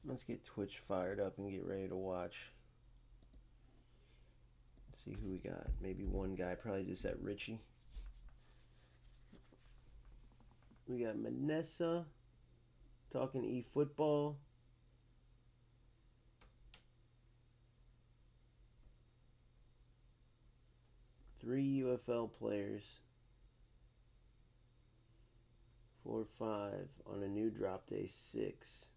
Let's get Twitch fired up and get ready to watch. Let's see who we got. Maybe one guy, probably just that Richie. We got Manessa talking eFootball. Three UFL players. 4 or 5 on a new drop day. Six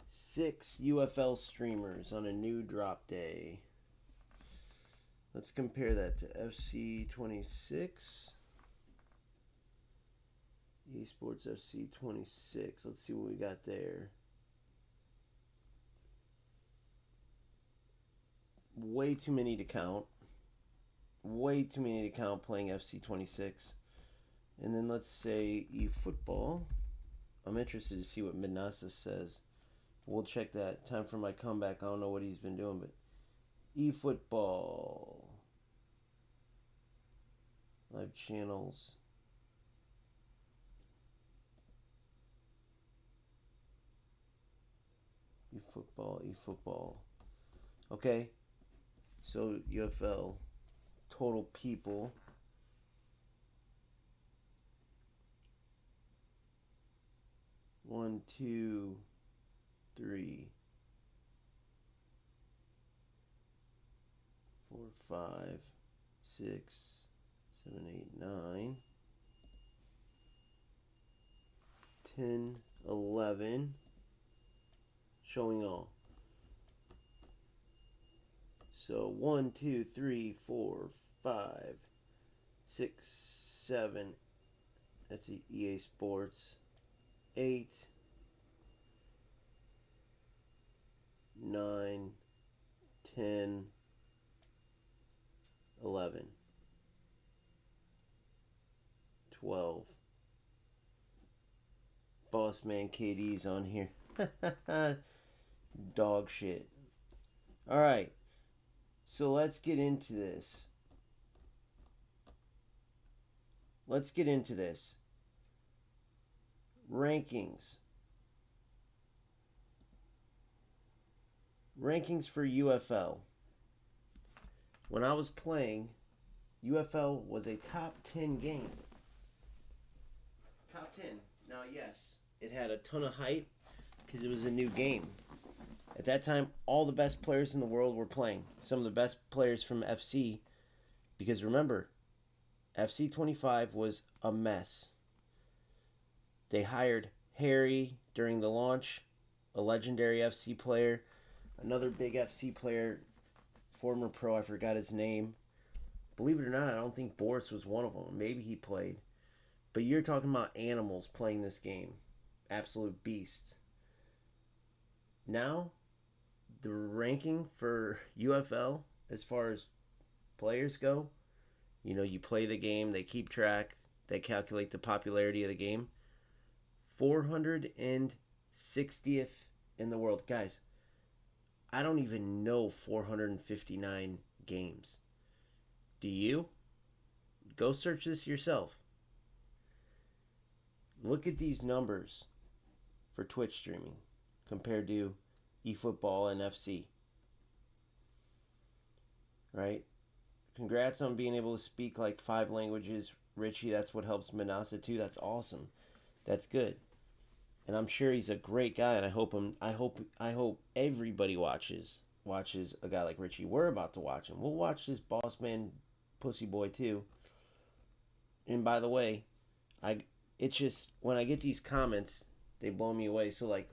UFL streamers on a new drop day. Let's compare that to FC26. Esports FC26. Let's see what we got there. Way too many to count. Way too many to count playing FC26. And then let's say eFootball. I'm interested to see what Manasa says. We'll check that. Time for my comeback. I don't know what he's been doing, but eFootball. Live channels. eFootball. Okay. So UFL total people. 1, 2, 3, 4, 5, 6, 7, 8, 9, 10, 11. Showing all. So 1, 2, 3, 4, 5, 6, 7. That's EA Sports. 8, 9, 10, 11, 12. Boss man KD's on here. Dog shit. Alright. So let's get into this. Rankings. Rankings for UFL. When I was playing, UFL was a top 10 game. Top 10. Now, yes, it had a ton of hype because it was a new game. At that time, all the best players in the world were playing. Some of the best players from FC. Because remember, FC 25 was a mess. They hired Harry during the launch, a legendary FC player. Another big FC player, former pro, I forgot his name. Believe it or not, I don't think Boris was one of them. Maybe he played. But you're talking about animals playing this game. Absolute beast. Now, the ranking for UFL, as far as players go, you play the game, they keep track, they calculate the popularity of the game. 460th in the world. Guys, I don't even know 459 games. Do you? Go search this yourself. Look at these numbers for Twitch streaming compared to eFootball and FC. Right? Congrats on being able to speak like 5 languages, Richie. That's what helps Manasa too. That's awesome. That's good. And I'm sure he's a great guy, and I hope everybody watches a guy like Richie. We're about to watch him. We'll watch this boss man pussy boy too. And by the way, it's just when I get these comments, they blow me away. So like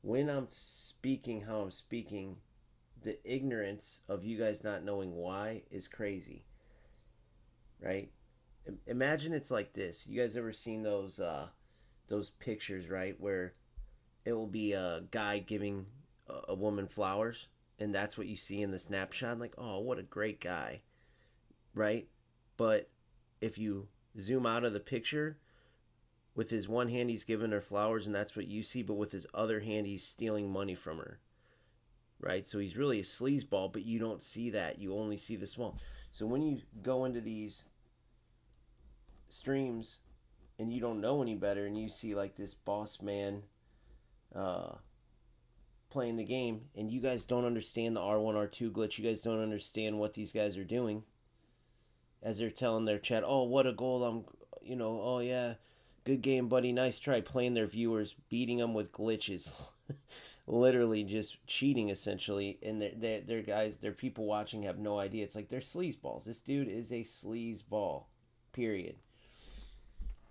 when I'm speaking how I'm speaking, the ignorance of you guys not knowing why is crazy. Right? Imagine it's like this. You guys ever seen those pictures, right, where it will be a guy giving a woman flowers, and that's what you see in the snapshot, like, oh, what a great guy, right? But if you zoom out of the picture, with his one hand he's giving her flowers, and that's what you see, but with his other hand he's stealing money from her, right? So he's really a sleazeball, but you don't see that. You only see the small. So when you go into these streams and you don't know any better, and you see like this boss man uh, playing the game, and you guys don't understand the R1 R2 glitch. You guys don't understand what these guys are doing. As they're telling their chat, "Oh, what a goal! Oh yeah, good game, buddy. Nice try." Playing their viewers, beating them with glitches, literally just cheating essentially. And their guys, their people watching have no idea. It's like they're sleazeballs. This dude is a sleazeball, period.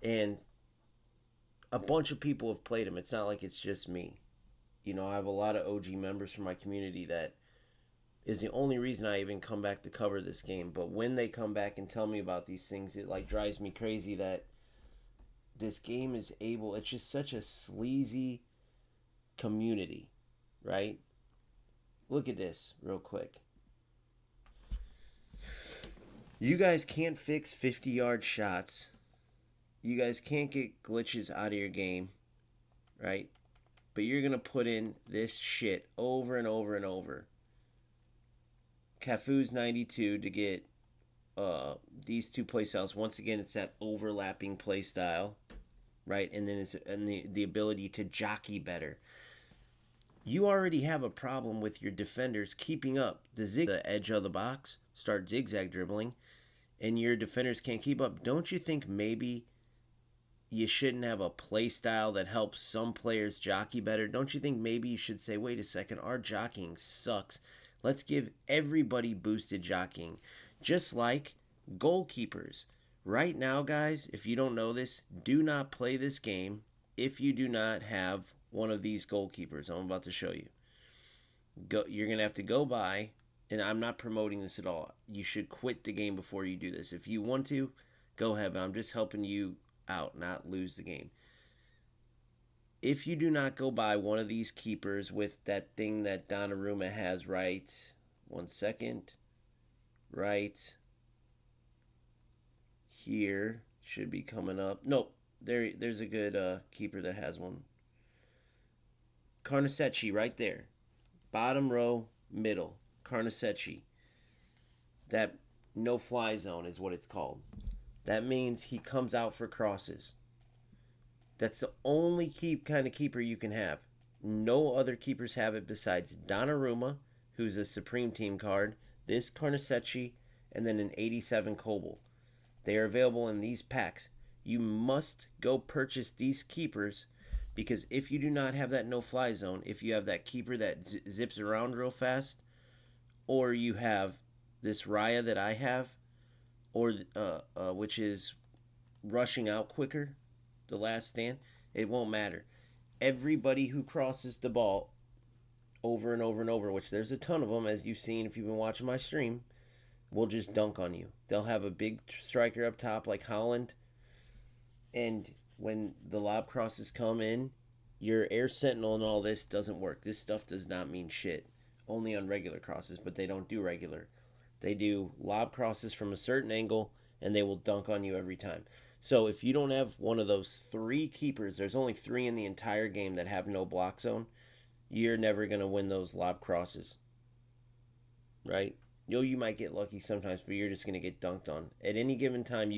And a bunch of people have played him. It's not like it's just me. I have a lot of OG members from my community that is the only reason I even come back to cover this game. But when they come back and tell me about these things, it like drives me crazy that this game is able. It's just such a sleazy community, right? Look at this real quick. You guys can't fix 50-yard shots. You guys can't get glitches out of your game, right? But you're going to put in this shit over and over and over. Cafu's 92 to get these two play styles. Once again, it's that overlapping play style, right? And then the ability to jockey better. You already have a problem with your defenders keeping up the edge of the box, start zigzag dribbling, and your defenders can't keep up. Don't you think maybe you shouldn't have a play style that helps some players jockey better? Don't you think maybe you should say, wait a second, our jockeying sucks. Let's give everybody boosted jockeying. Just like goalkeepers. Right now, guys, if you don't know this, do not play this game if you do not have one of these goalkeepers I'm about to show you. You're going to have to go by, and I'm not promoting this at all. You should quit the game before you do this. If you want to, go ahead, but I'm just helping you out, not lose the game. If you do not go by one of these keepers with that thing that Donnarumma has, right? 1 second. Right here should be coming up. Nope, there's a good keeper that has one. Carnesecchi right there. Bottom row, middle. Carnesecchi. That no-fly zone is what it's called. That means he comes out for crosses. That's the only kind of keeper you can have. No other keepers have it besides Donnarumma, who's a Supreme Team card, this Carnesecchi, and then an 87 Kobel. They are available in these packs. You must go purchase these keepers because if you do not have that no-fly zone, if you have that keeper that zips around real fast, or you have this Raya that I have, or which is rushing out quicker, the last stand, it won't matter. Everybody who crosses the ball over and over and over, which there's a ton of them, as you've seen if you've been watching my stream, will just dunk on you. They'll have a big striker up top like Holland, and when the lob crosses come in, your air sentinel and all this doesn't work. This stuff does not mean shit. Only on regular crosses, but they don't do regular. They do lob crosses from a certain angle, and they will dunk on you every time. So if you don't have one of those 3 keepers, there's only 3 in the entire game that have no block zone, you're never going to win those lob crosses. Right? You might get lucky sometimes, but you're just going to get dunked on. At any given time,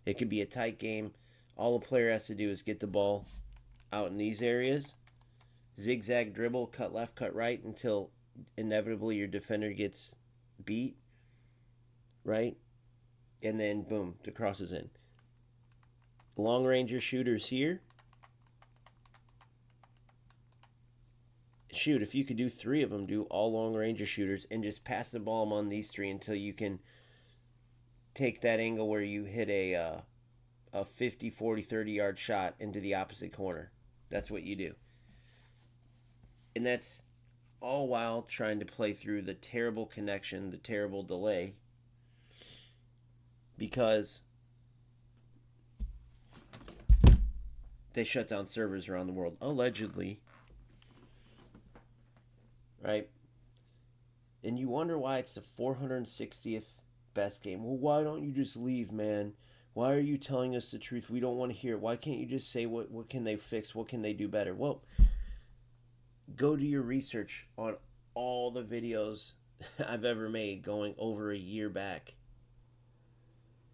it could be a tight game. All a player has to do is get the ball out in these areas, zigzag dribble, cut left, cut right, until inevitably your defender gets beat, right? And then, boom, the cross is in. Long ranger shooters here. Shoot, if you could do 3 of them, do all long ranger shooters and just pass the ball on these 3 until you can take that angle where you hit a 50, 40, 30-yard shot into the opposite corner. That's what you do. And that's all while trying to play through the terrible connection, the terrible delay, because they shut down servers around the world, allegedly. Right? And you wonder why it's the 460th best game. Well, why don't you just leave, man? Why are you telling us the truth? We don't want to hear it. Why can't you just say what can they fix? What can they do better? Well, go do your research on all the videos I've ever made going over a year back.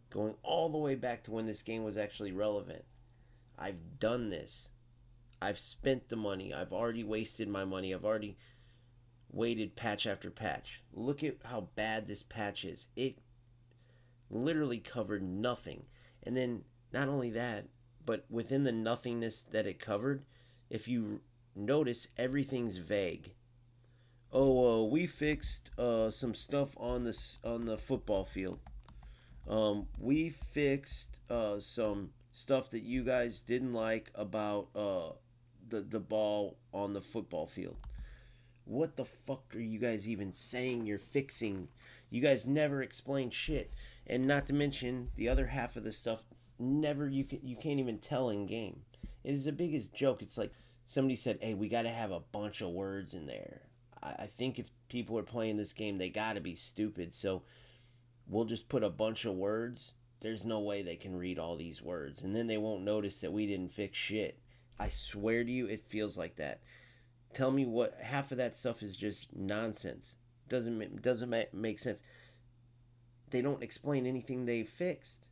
Going all the way back to when this game was actually relevant. I've done this. I've spent the money. I've already wasted my money. I've already waited patch after patch. Look at how bad this patch is. It literally covered nothing. And then not only that, but within the nothingness that it covered, if you notice, everything's vague. Oh, we fixed some stuff on the football field. We fixed some stuff that you guys didn't like about the ball on the football field. What the fuck are you guys even saying you're fixing? You guys never explain shit, and not to mention the other half of the stuff. Never you can't even tell in game. It is the biggest joke. It's like somebody said, "Hey, we got to have a bunch of words in there." I think if people are playing this game, they got to be stupid. So we'll just put a bunch of words. There's no way they can read all these words, and then they won't notice that we didn't fix shit. I swear to you, it feels like that. Tell me what half of that stuff is just nonsense. Doesn't make sense. They don't explain anything they fixed.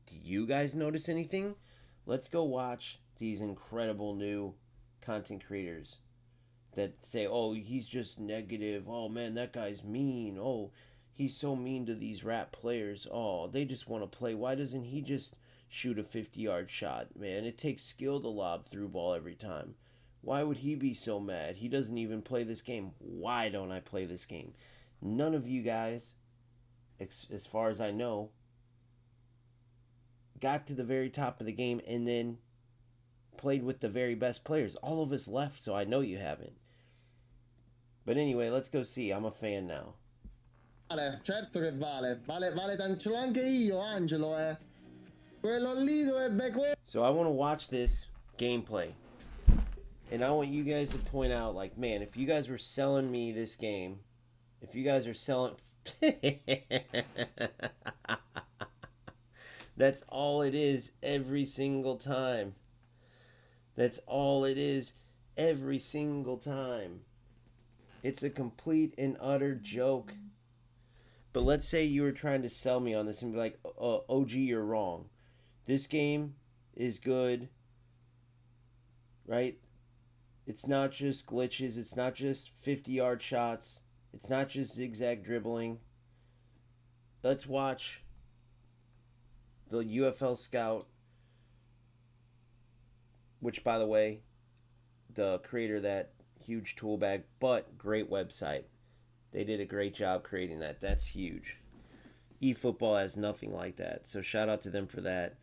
Do you guys notice anything? Let's go watch these incredible new content creators that say, "Oh, he's just negative. Oh man, that guy's mean. Oh, he's so mean to these rap players. Oh, they just want to play. Why doesn't he just shoot a 50-yard shot? Man, it takes skill to lob through ball every time. Why would he be so mad? He doesn't even play this game. Why don't I play this game?" None of you guys, as far as I know, got to the very top of the game and then played with the very best players. All of us left, so I know you haven't. But anyway, let's go see. I'm a fan now. Vale, certo che vale. Vale tanto. Ce l'ho anche io, Angelo, eh. Quello lì dovrebbe... So I want to watch this gameplay. And I want you guys to point out, like, man, if you guys were selling me this game, if you guys are selling... That's all it is every single time. That's all it is every single time. It's a complete and utter joke. But let's say you were trying to sell me on this and be like, OG, you're wrong. This game is good, right? It's not just glitches. It's not just 50-yard shots. It's not just zigzag dribbling. Let's watch the UFL Scout, which, by the way, the creator of that huge tool bag, but great website. They did a great job creating that. That's huge. eFootball has nothing like that. So shout out to them for that.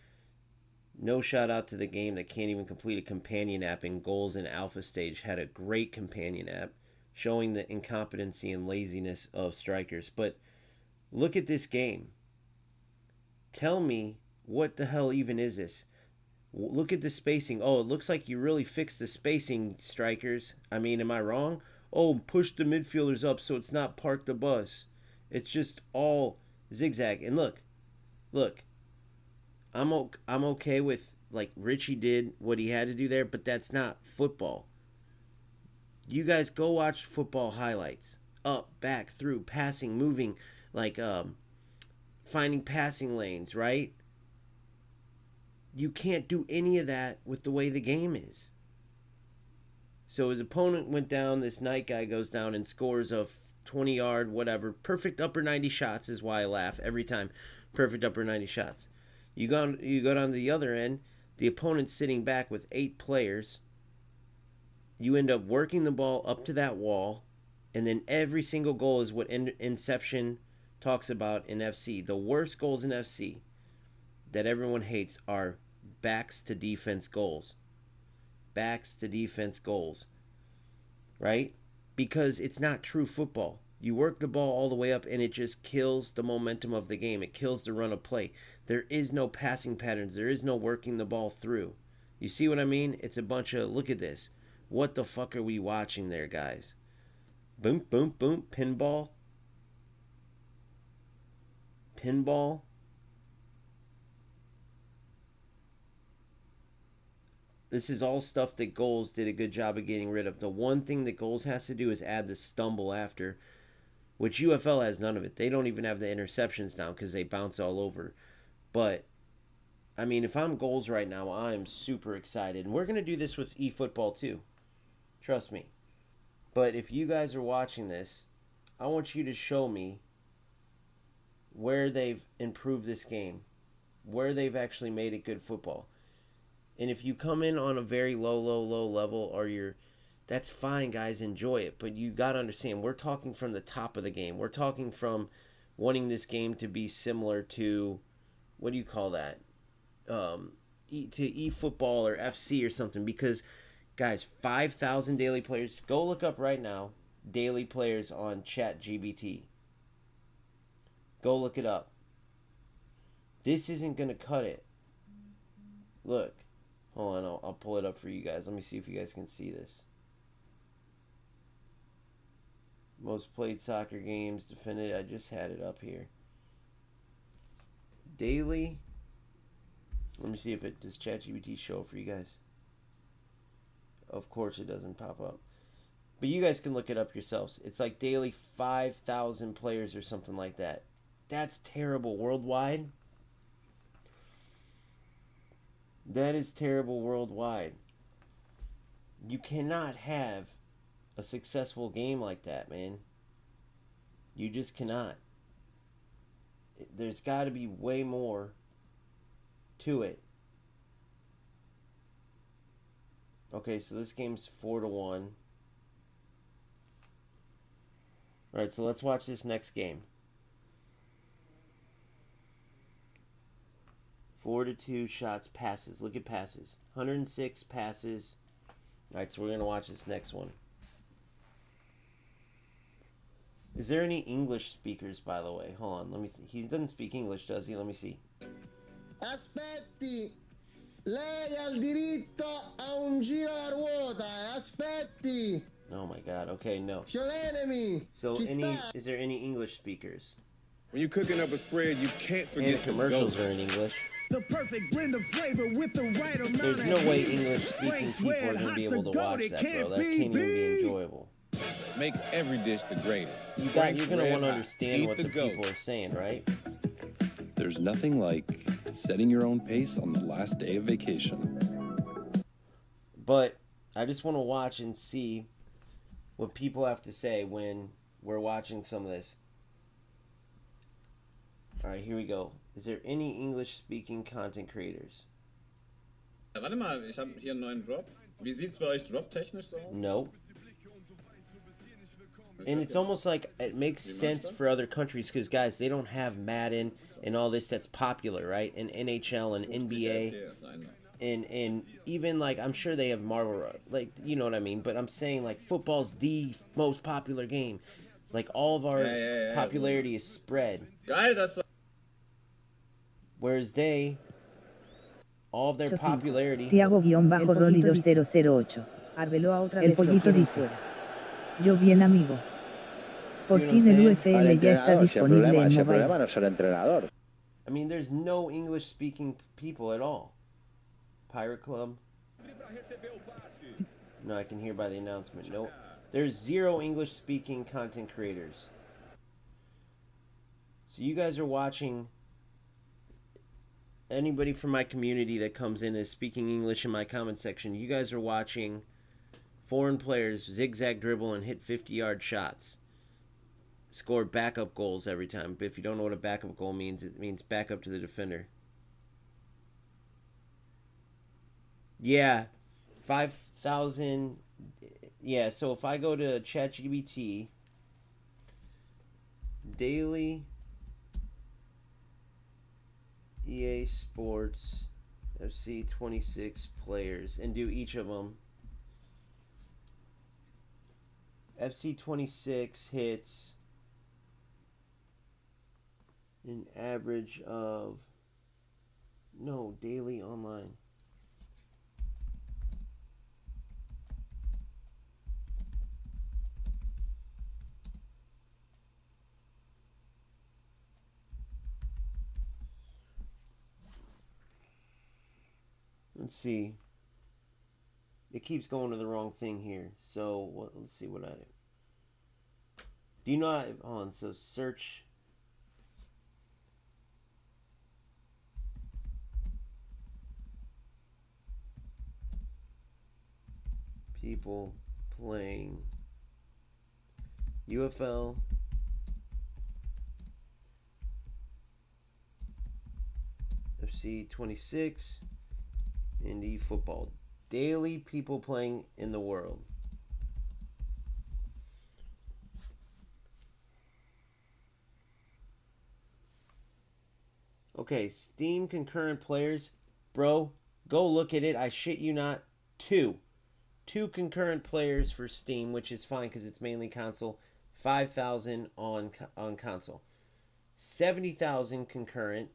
No shout out to the game that can't even complete a companion app in goals in alpha stage. Had a great companion app showing the incompetency and laziness of strikers. But look at this game. Tell me, what the hell even is this? Look at the spacing. Oh, it looks like you really fixed the spacing, strikers. I mean, am I wrong? Oh, push the midfielders up so it's not park the bus. It's just all zigzag. And look. I'm okay with, like, Richie did what he had to do there, but that's not football. You guys go watch football highlights. Up, back, through, passing, moving, like finding passing lanes, right? You can't do any of that with the way the game is. So his opponent went down, this night guy goes down and scores a 20-yard, whatever. Perfect upper 90 shots is why I laugh every time. Perfect upper 90 shots. You go down to the other end, the opponent's sitting back with 8 players. You end up working the ball up to that wall, and then every single goal is what Inception talks about in FC. The worst goals in FC that everyone hates are backs to defense goals. Backs to defense goals. Right? Because it's not true football. You work the ball all the way up and it just kills the momentum of the game. It kills the run of play. There is no passing patterns. There is no working the ball through. You see what I mean? It's a bunch of, look at this. What the fuck are we watching there, guys? Boom, boom, boom. Pinball. Pinball. This is all stuff that Goals did a good job of getting rid of. The one thing that Goals has to do is add the stumble after, which UFL has none of it. They don't even have the interceptions down because they bounce all over. But I mean, if I'm goals right now, I'm super excited. And we're going to do this with eFootball too. Trust me. But if you guys are watching this, I want you to show me where they've improved this game, where they've actually made it good football. And if you come in on a very low level, or that's fine, guys, enjoy it. But you got to understand, we're talking from the top of the game. We're talking from wanting this game to be similar to, what do you call that? To eFootball or FC or something. Because, guys, 5,000 daily players. Go look up right now, daily players on ChatGPT. Go look it up. This isn't going to cut it. Look. Hold on, I'll pull it up for you guys. Let me see if you guys can see this. Most played soccer games defended. I just had it up here. Daily. Let me see if it does ChatGPT show for you guys. Of course it doesn't pop up. But you guys can look it up yourselves. It's like daily 5,000 players or something like that. That's terrible worldwide. That is terrible worldwide. You cannot have a successful game like that, man. You just cannot. There's got to be way more to it. Okay, so this game's 4-1. Alright, so let's watch this next game. 4-2 shots, passes. Look at passes. 106 passes. Alright, so we're going to watch this next one. Is there any English speakers, by the way? Hold on, let me. He doesn't speak English, does he? Let me see. Aspetti, lei ha il diritto a un giro a ruota. Aspetti. Oh my God. Okay, no. Solenemi. So, is there any English speakers? When you're cooking up a spread, you can't forget And commercials are in English. The perfect blend of flavor with the right amount There's of no way heat. English-speaking people are going to be able to watch that, bro. That can't even be enjoyable. Make every dish the greatest. You're Frank's going to Red want to Hot. understand Eat what the goat. people are saying, right? There's nothing like setting your own pace on the last day of vacation. But I just want to watch and see what people have to say when we're watching some of this. All right, here we go. Is there any English-speaking content creators? Ja, warte mal, ich habe hier einen neuen Drop. Wie sieht's bei euch droptechnisch so aus? No. And it's almost like it makes sense for other countries because, guys, they don't have Madden and all this that's popular, right? And NHL and NBA. And even, like, I'm sure they have Marvel, like, you know what I mean? But I'm saying, like, football's the most popular game. Like, all of our popularity is spread. Geil, dass Whereas all of their popularity... Tiago-Rolly2008. Arbeloa otra vez. El pollito dice. Yo bien, amigo. Por fin el UFL ya está disponible en mobile. No ser entrenador. I mean, there's no English-speaking people at all. Pirate Club. No, I can hear by the announcement. No, there's 0 English-speaking content creators. So you guys are watching. Anybody from my community that comes in is speaking English in my comment section. You guys are watching foreign players zigzag dribble and hit 50-yard shots. Score backup goals every time. But if you don't know what a backup goal means, it means backup to the defender. Yeah, 5,000. Yeah, so if I go to ChatGPT, daily EA Sports FC 26 players, and do each of them. FC 26 hits an average of, no, daily online. Let's see. It keeps going to the wrong thing here. So let's see what I do. You know? Hold on. So search. people playing UFL FC 26 and eFootball. Daily people playing in the world. Okay, Steam concurrent players. Bro, go look at it. I shit you not. Two concurrent players for Steam, which is fine because it's mainly console. 5,000 on console. 70,000 concurrent.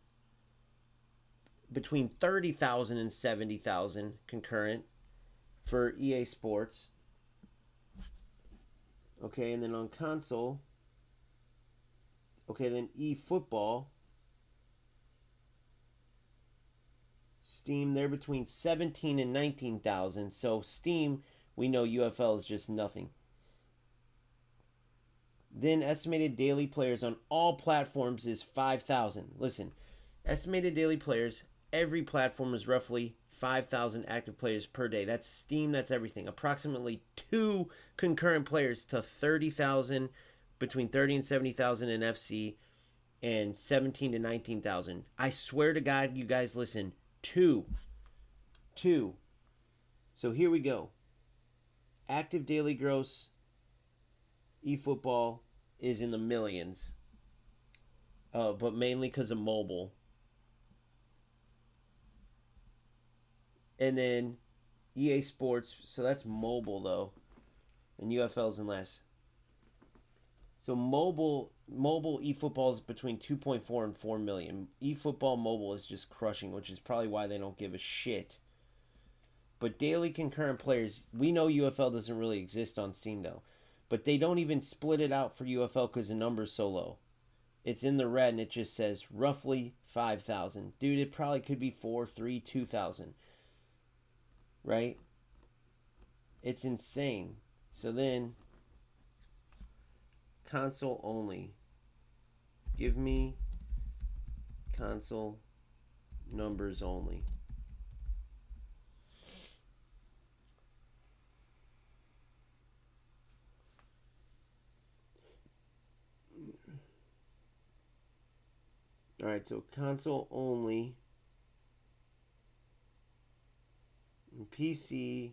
Between 30,000 and 70,000 concurrent for EA Sports. Okay, and then on console. Okay, then eFootball. Steam, they're between 17 and 19,000. So Steam, we know UFL is just nothing. Then estimated daily players on all platforms is 5,000. Listen, estimated daily players, every platform is roughly 5,000 active players per day. That's Steam, that's everything. Approximately 2 concurrent players to 30,000, between 30 and 70,000 in FC, and 17 to 19,000. I swear to God, you guys listen. Two. So here we go. Active daily gross eFootball is in the millions. But mainly because of mobile. And then EA Sports, so that's mobile though. And UFL's in less. So mobile eFootball is between 2.4 and 4 million. eFootball mobile is just crushing, which is probably why they don't give a shit. But daily concurrent players, we know UFL doesn't really exist on Steam though. But they don't even split it out for UFL because the number's so low. It's in the red and it just says roughly 5,000. Dude, it probably could be 4, 3, 2,000. Right? It's insane. So then, console only. Give me console numbers only. Alright, so console only. PC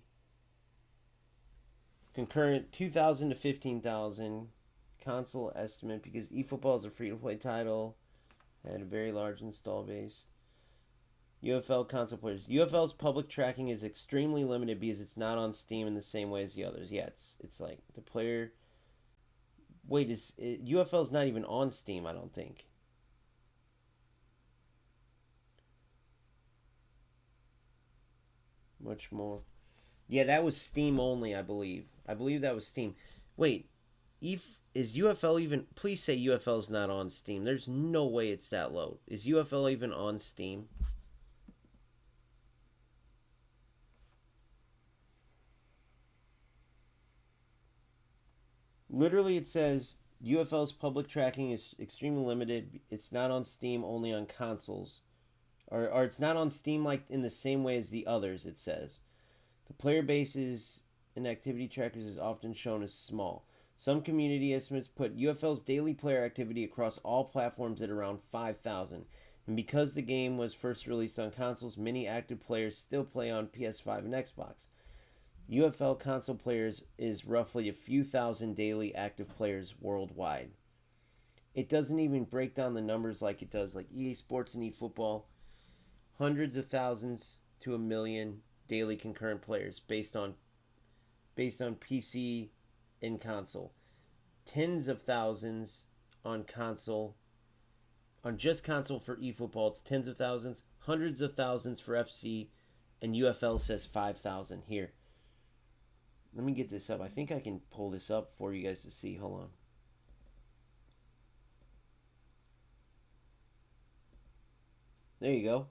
concurrent 2,000 to 15,000. Console estimate, because eFootball is a free-to-play title, had a very large install base. UFL console players. UFL's public tracking is extremely limited because it's not on Steam in the same way as the others. Yeah, it's like the player. Wait, UFL's not even on Steam? I don't think. Much more. Yeah, that was Steam only, I believe. I believe that was Steam. Wait, is UFL even... Please say UFL's not on Steam. There's no way it's that low. Is UFL even on Steam? Literally, it says UFL's public tracking is extremely limited. It's not on Steam, only on consoles. Or it's not on Steam like in the same way as the others, it says. The player bases and activity trackers is often shown as small. Some community estimates put UFL's daily player activity across all platforms at around 5,000. And because the game was first released on consoles, many active players still play on PS5 and Xbox. UFL console players is roughly a few thousand daily active players worldwide. It doesn't even break down the numbers like it does like EA Sports and eFootball. Hundreds of thousands to a million daily concurrent players based on PC and console. Tens of thousands on console. On just console for eFootball, it's tens of thousands. Hundreds of thousands for FC. And UFL says 5,000 here. Let me get this up. I think I can pull this up for you guys to see. Hold on. There you go.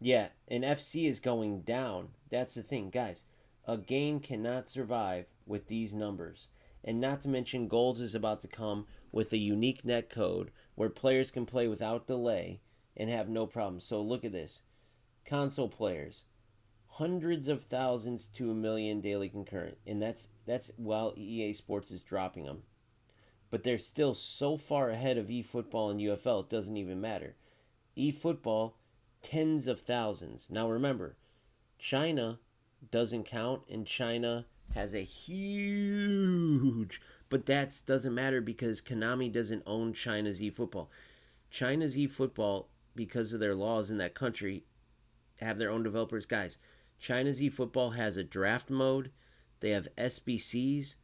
Yeah, and FC is going down. That's the thing, guys. A game cannot survive with these numbers. And not to mention, Goals is about to come with a unique netcode where players can play without delay and have no problem. So look at this. console players. Hundreds of thousands to a million daily concurrent. And that's while EA Sports is dropping them. But they're still so far ahead of eFootball and UFL, it doesn't even matter. eFootball, tens of thousands. Now remember, China doesn't count, and China has a huge... But that doesn't matter because Konami doesn't own China's eFootball. China's eFootball, because of their laws in that country, have their own developers. Guys, China's eFootball has a draft mode. They have SBCs.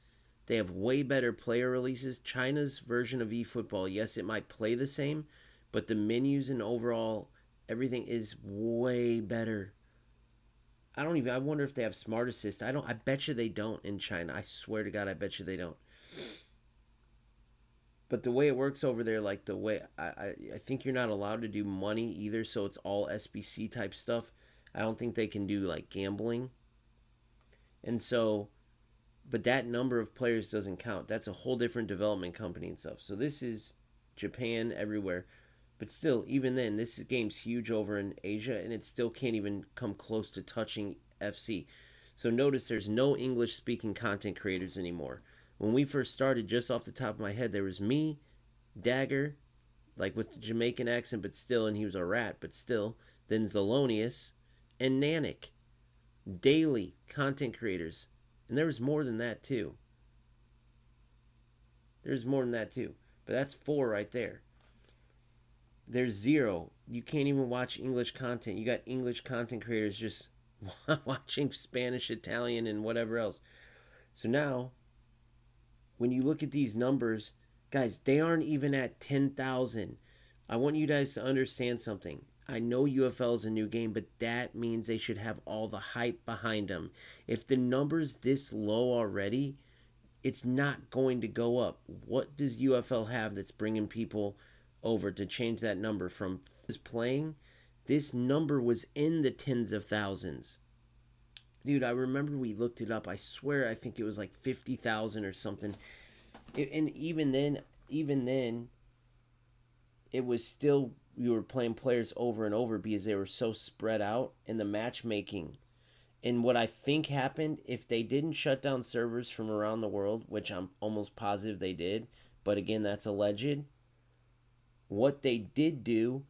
They have way better player releases. China's version of eFootball, yes, it might play the same, but the menus and overall everything is way better. I wonder if they have Smart Assist. I bet you they don't in China. I swear to God, I bet you they don't. But the way it works over there, like the way, I think you're not allowed to do money either, so it's all SBC type stuff. I don't think they can do like gambling. And so, but that number of players doesn't count. That's a whole different development company and stuff. So this is Japan, everywhere. But still, even then, this game's huge over in Asia, and it still can't even come close to touching FC. So notice there's no English-speaking content creators anymore. When we first started, just off the top of my head, there was me, Dagger, like with the Jamaican accent, but still, and he was a rat, but still. Then Zelonius and Nanik. Daily content creators. And there was more than that, too. There's more than that, too. But that's 4 right there. There's 0. You can't even watch English content. You got English content creators just watching Spanish, Italian, and whatever else. So now, when you look at these numbers, guys, they aren't even at 10,000. I want you guys to understand something. I know UFL is a new game, but that means they should have all the hype behind them. If the number's this low already, it's not going to go up. What does UFL have that's bringing people over to change that number from playing? This number was in the tens of thousands. Dude, I remember we looked it up. I swear I think it was like 50,000 or something. And even then, it was still, we were playing players over and over because they were so spread out in the matchmaking. And what I think happened, if they didn't shut down servers from around the world, which I'm almost positive they did, but again, that's alleged. What they did do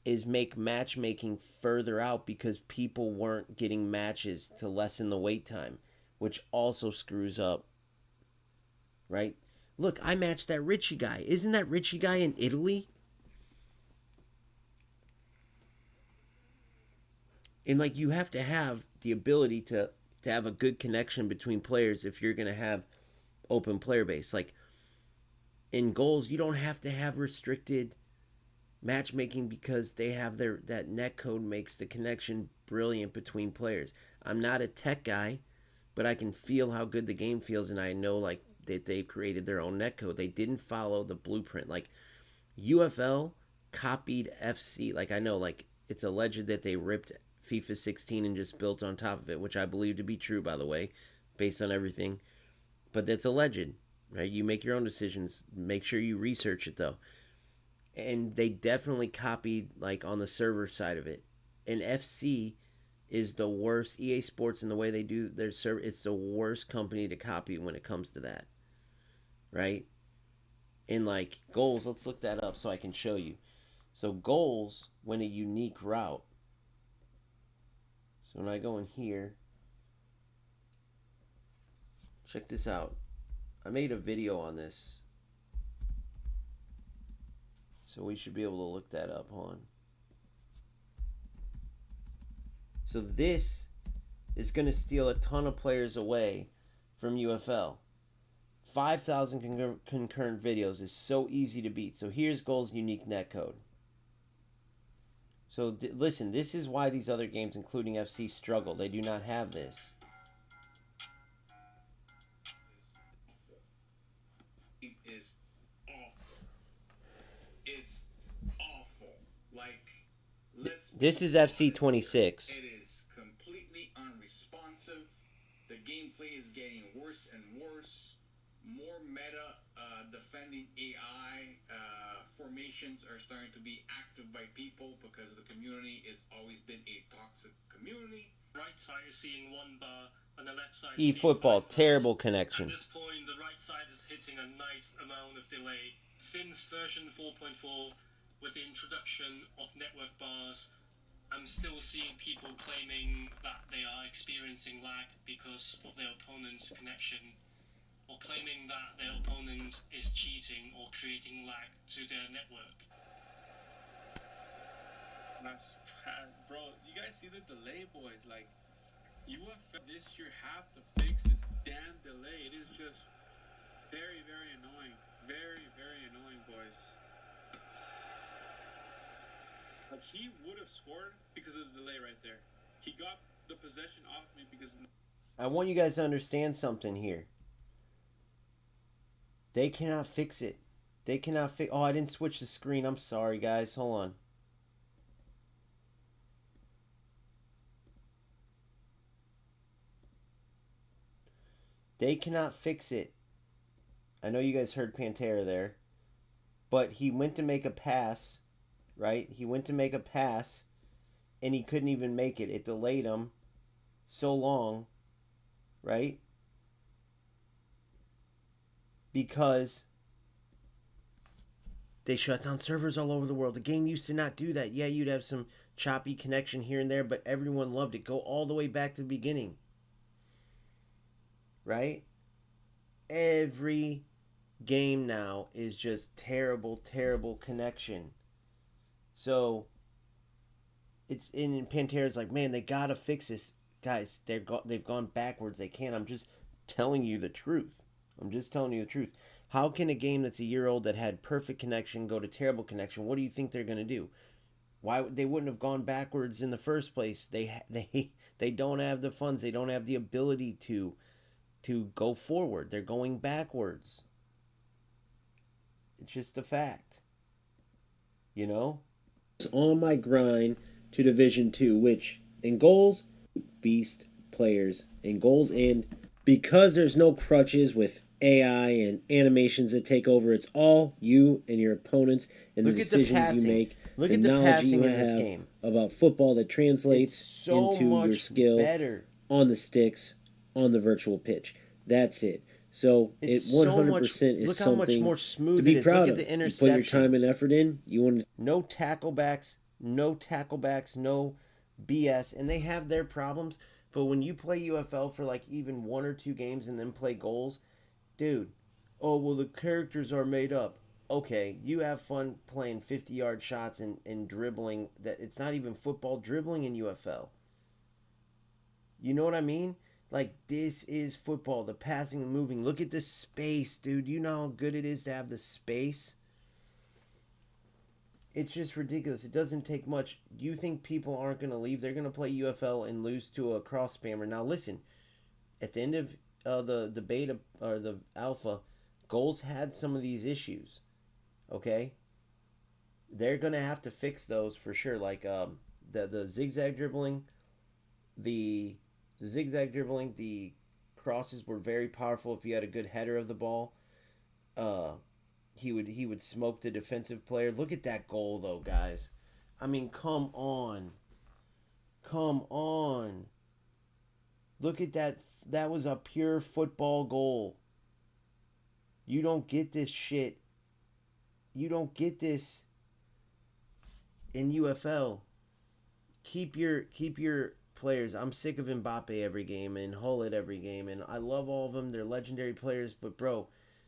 is make matchmaking further out because people weren't getting matches to lessen the wait time, which also screws up, right? Look, I matched that Richie guy. Isn't that Richie guy in Italy? And like, you have to have the ability to have a good connection between players if you're going to have open player base. Like, in goals, you don't have to have restricted matchmaking because they have that netcode makes the connection brilliant between players. I'm not a tech guy, but I can feel how good the game feels, and I know like that they've created their own netcode. They didn't follow the blueprint. Like, UFL copied FC. Like, I know, like, it's alleged that they ripped FIFA 16 and just built on top of it, which I believe to be true, by the way, based on everything. But that's alleged, right? You make your own decisions. Make sure you research it, though. And they definitely copied, like, on the server side of it. And FC is the worst. EA Sports and the way they do their server, it's the worst company to copy when it comes to that, right? And, like, goals, let's look that up so I can show you. So goals went a unique route. So when I go in here, check this out. I made a video on this, so we should be able to look that up on. So this is going to steal a ton of players away from UFL. 5,000 concurrent videos is so easy to beat. So here's goals unique netcode. So listen, this is why these other games, including FC, struggle. They do not have this. Is awful. It's awful. Like, This is FC 26. It is completely unresponsive. The gameplay is getting worse and worse. more meta defending AI formations are starting to be active by people because the community has always been a toxic community. Right side is seeing 1 bar, and the left side is seeing eFootball, 5 bars. terrible connection. At this point, the right side is hitting a nice amount of delay. Since version 4.4, with the introduction of network bars, I'm still seeing people claiming that they are experiencing lag because of their opponent's connection, or claiming that their opponent is cheating or creating lag to their network. That's bro, you guys see the delay, boys? Like, UFL this year have to fix this damn delay. It is just very, very annoying. Very, very annoying, boys. Like, he would have scored because of the delay right there. He got the possession off me because... I want you guys to understand something here. They cannot fix it. They cannot fix... Oh, I didn't switch the screen. I'm sorry, guys. Hold on. They cannot fix it. I know you guys heard Pantera there. But he went to make a pass, right? He went to make a pass, and he couldn't even make it. It delayed him so long, right? Because they shut down servers all over the world. The game used to not do that. Yeah, you'd have some choppy connection here and there, but everyone loved it. Go all the way back to the beginning. Right? Every game now is just terrible, terrible connection. So it's in Pantera's like, man, they gotta fix this. Guys, they've gone backwards. They can't. I'm just telling you the truth. How can a game that's a year old that had perfect connection go to terrible connection? What do you think they're gonna do? Why they wouldn't have gone backwards in the first place? They don't have the funds. They don't have the ability to go forward. They're going backwards. It's just a fact. You know? It's on my grind to Division 2, which in goals, beast players. In goals, and because there's no crutches with AI and animations that take over, it's all you and your opponents and the decisions you make. Look the at the knowledge passing you in this have game about football that translates so into your skill better. on the sticks, on the virtual pitch. That's it. So It's it 100% is look how much something more smooth to be it is. proud Look of. at the You put your time and interceptions. effort in. You want to No tacklebacks, no BS, and they have their problems. But when you play UFL for like even 1 or 2 games and then play goals, dude, oh well, the characters are made up. Okay, you have fun playing 50-yard shots and dribbling. That it's not even football dribbling in UFL. You know what I mean? Like, this is football. The passing and moving. Look at the space, dude. You know how good it is to have the space? It's just ridiculous. It doesn't take much. Do you think people aren't going to leave? They're going to play UFL and lose to a cross spammer. Now, listen. At the end of the beta, or the alpha, Goals had some of these issues. Okay? They're going to have to fix those for sure. Like, the zigzag dribbling, the the crosses were very powerful if you had a good header of the ball. He would smoke the defensive player. Look at that goal though, guys. I mean, come on. Come on. Look at that. That was a pure football goal. You don't get this shit. You don't get this in UFL. Keep your players. I'm sick of Mbappe every game and Hullet every game, and I love all of them. They're legendary players, but bro,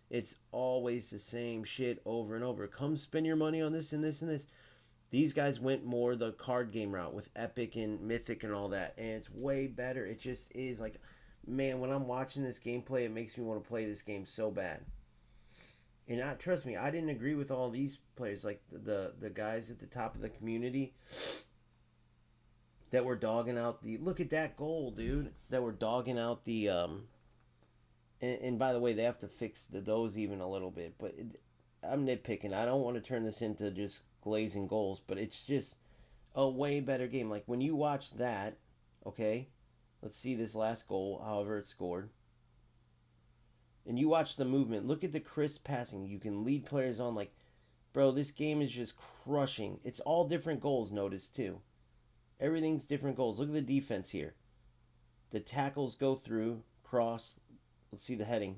it's always the same shit over and over. Come spend your money on this and this and this. These guys went more the card game route with Epic and Mythic and all that, and it's way better. It just is like, man, when I'm watching this gameplay, it makes me want to play this game so bad. And trust me, I didn't agree with all these players, like the guys at the top of the community that were dogging out the, look at that goal, dude, that were dogging out the and by the way, they have to fix those even a little bit, but I'm nitpicking. I don't want to turn this into just glazing goals, but it's just a way better game. Like when you watch that, okay, let's see this last goal, however it's scored. And you watch the movement. Look at the crisp passing. You can lead players on like, bro, this game is just crushing. It's all different goals, notice, too. Everything's different goals. Look at the defense here. The tackles go through, cross. Let's see the heading.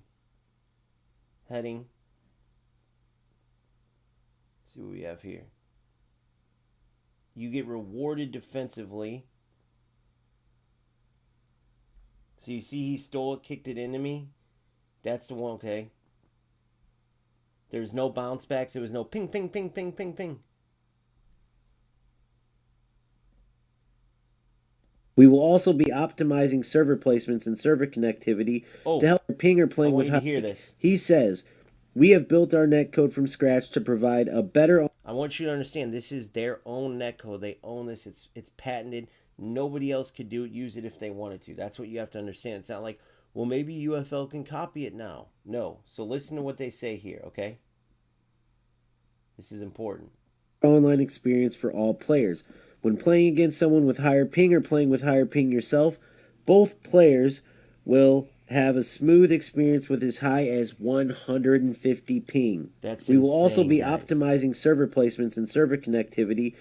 Heading. Let's see what we have here. You get rewarded defensively. So you see he stole it, kicked it into me. That's the one, okay. There's no bounce backs. There was no ping, ping, ping, ping, ping, ping. We will also be optimizing server placements and server connectivity to help pinger playing with high. Hear this. He says, we have built our netcode from scratch to provide a better... I want you to understand, this is their own netcode. They own this. It's patented. Nobody else could use it if they wanted to. That's what you have to understand. It's not like, well, maybe UFL can copy it now. No. So listen to what they say here, okay? This is important. Online experience for all players. When playing against someone with higher ping or playing with higher ping yourself, both players will have a smooth experience with as high as 150 ping. We will also be optimizing server placements and server connectivity.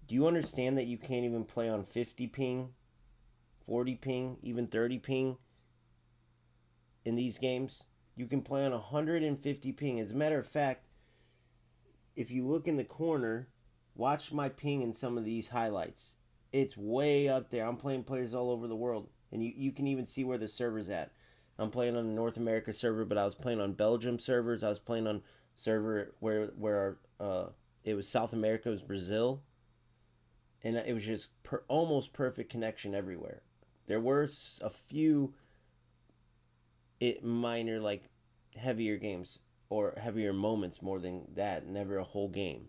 Do you understand that you can't even play on 50 ping, 40 ping, even 30 ping in these games? You can play on 150 ping. As a matter of fact, if you look in the corner, watch my ping in some of these highlights. It's way up there. I'm playing players all over the world. And you can even see where the server's at. I'm playing on the North America server, but I was playing on Belgium servers. I was playing on server where it was South America, it was Brazil. And it was just almost perfect connection everywhere. There were a few minor, like, heavier games or heavier moments more than that. Never a whole game.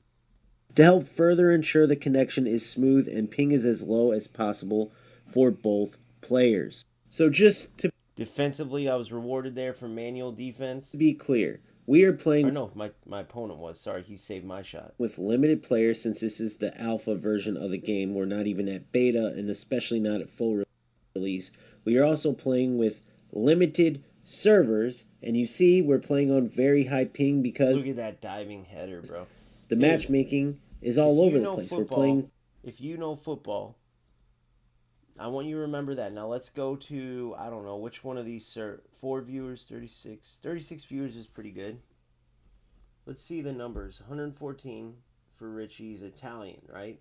To help further ensure the connection is smooth and ping is as low as possible for both players. So just to... Defensively, I was rewarded there for manual defense. To be clear, we are playing... Or no, my opponent was. Sorry, he saved my shot. With limited players, since this is the alpha version of the game. We're not even at beta, and especially not at full release. We are also playing with limited servers, and you see we're playing on very high ping because... Look at that diving header, bro. The matchmaking is all over the place. Football, we're playing... If you know football... I want you to remember that. Now let's go to, I don't know, which one of these, sir? 4 viewers, 36. 36 viewers is pretty good. Let's see the numbers. 114 for Richie. He's Italian, right?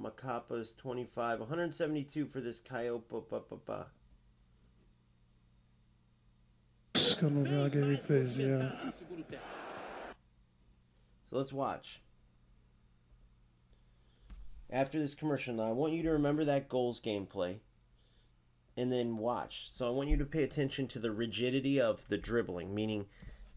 Macapa's 25. 172 for this Coyote. So let's watch. After this commercial, now I want you to remember that goals gameplay. And then watch. So I want you to pay attention to the rigidity of the dribbling. Meaning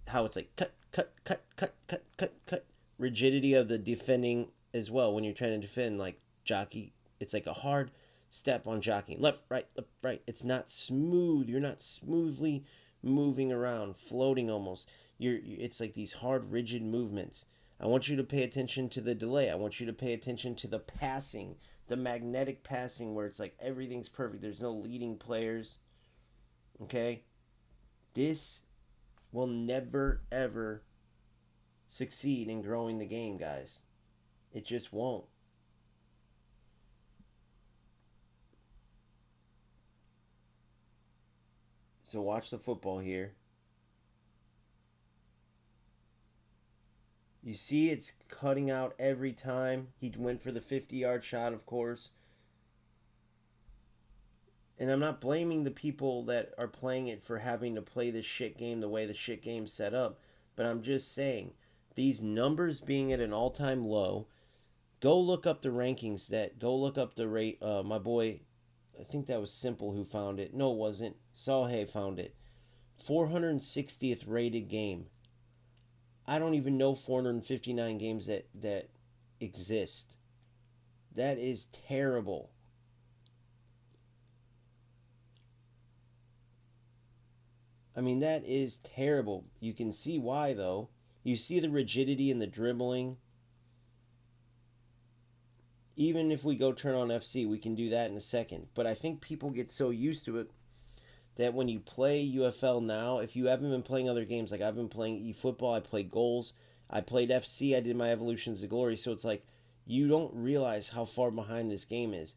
how it's like cut, cut, cut, cut, cut, cut, cut. Rigidity of the defending as well. When you're trying to defend, like jockey. It's like a hard step on jockeying. Left, right, left, right. It's not smooth. You're not smoothly moving around. Floating almost. It's like these hard, rigid movements. I want you to pay attention to the delay. I want you to pay attention to the passing, the magnetic passing where it's like everything's perfect. There's no leading players. Okay? This will never, ever succeed in growing the game, guys. It just won't. So watch the football here. You see it's cutting out every time. He went for the 50-yard shot, of course. And I'm not blaming the people that are playing it for having to play this shit game the way the shit game's set up. But I'm just saying, these numbers being at an all-time low, go look up the rankings go look up the rate. My boy, I think that was Simple who found it. No, it wasn't. Sawhay found it. 460th rated game. I don't even know 459 games that exist. That is terrible. I mean, that is terrible. You can see why, though. You see the rigidity in the dribbling. Even if we go turn on FC, we can do that in a second. But I think people get so used to it that when you play UFL now, if you haven't been playing other games, like I've been playing eFootball, I played goals, I played FC, I did my Evolutions of Glory, so it's like you don't realize how far behind this game is.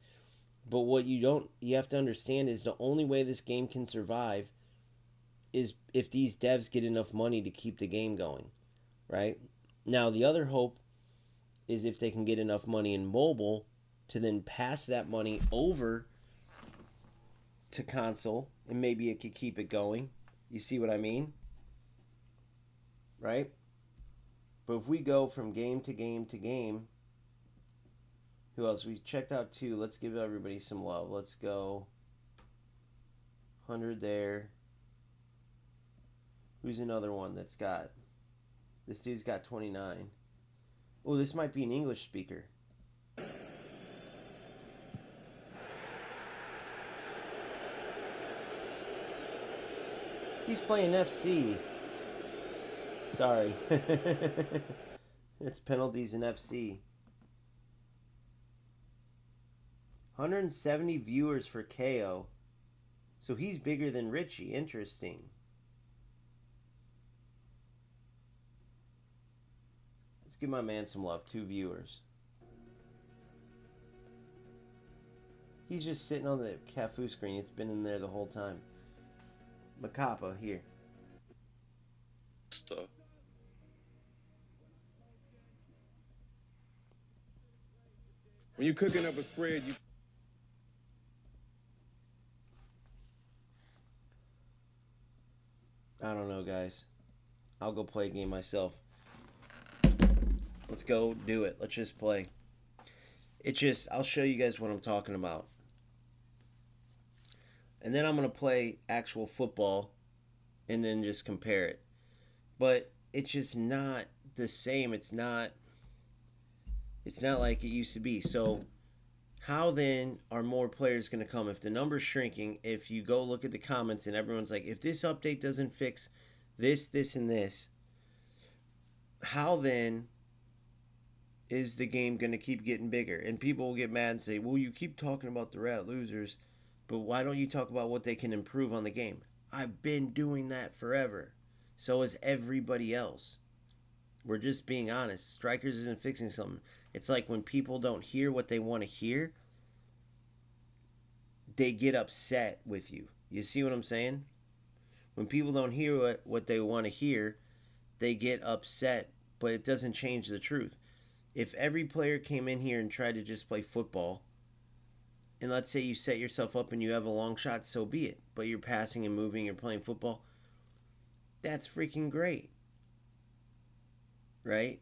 But what you have to understand is the only way this game can survive is if these devs get enough money to keep the game going, right? Now, the other hope is if they can get enough money in mobile to then pass that money over to console, and maybe it could keep it going. You see what I mean? Right? But if we go from game to game to game, who else? We checked out 2. Let's give everybody some love. Let's go 100 there. Who's another one that's got... This dude's got 29. Oh, this might be an English speaker. He's playing FC. Sorry. It's penalties in FC. 170 viewers for KO. So he's bigger than Richie. Interesting. Let's give my man some love. 2 viewers. He's just sitting on the Cafu screen. It's been in there the whole time. Macapa, here. Stuff. When you're cooking up a spread, you I don't know, guys. I'll go play a game myself. Let's go do it. Let's just play. I'll show you guys what I'm talking about. And then I'm going to play actual football and then just compare it. But it's just not the same. It's not like it used to be. So how then are more players going to come? If the number's shrinking, if you go look at the comments and everyone's like, if this update doesn't fix this, this, and this, how then is the game going to keep getting bigger? And people will get mad and say, well, you keep talking about the rat losers, but why don't you talk about what they can improve on the game? I've been doing that forever. So is everybody else. We're just being honest. Strikers isn't fixing something. It's like when people don't hear what they want to hear, they get upset with you. You see what I'm saying? When people don't hear what they want to hear, they get upset, but it doesn't change the truth. If every player came in here and tried to just play football, and let's say you set yourself up and you have a long shot, so be it. But you're passing and moving, you're playing football. That's freaking great. Right?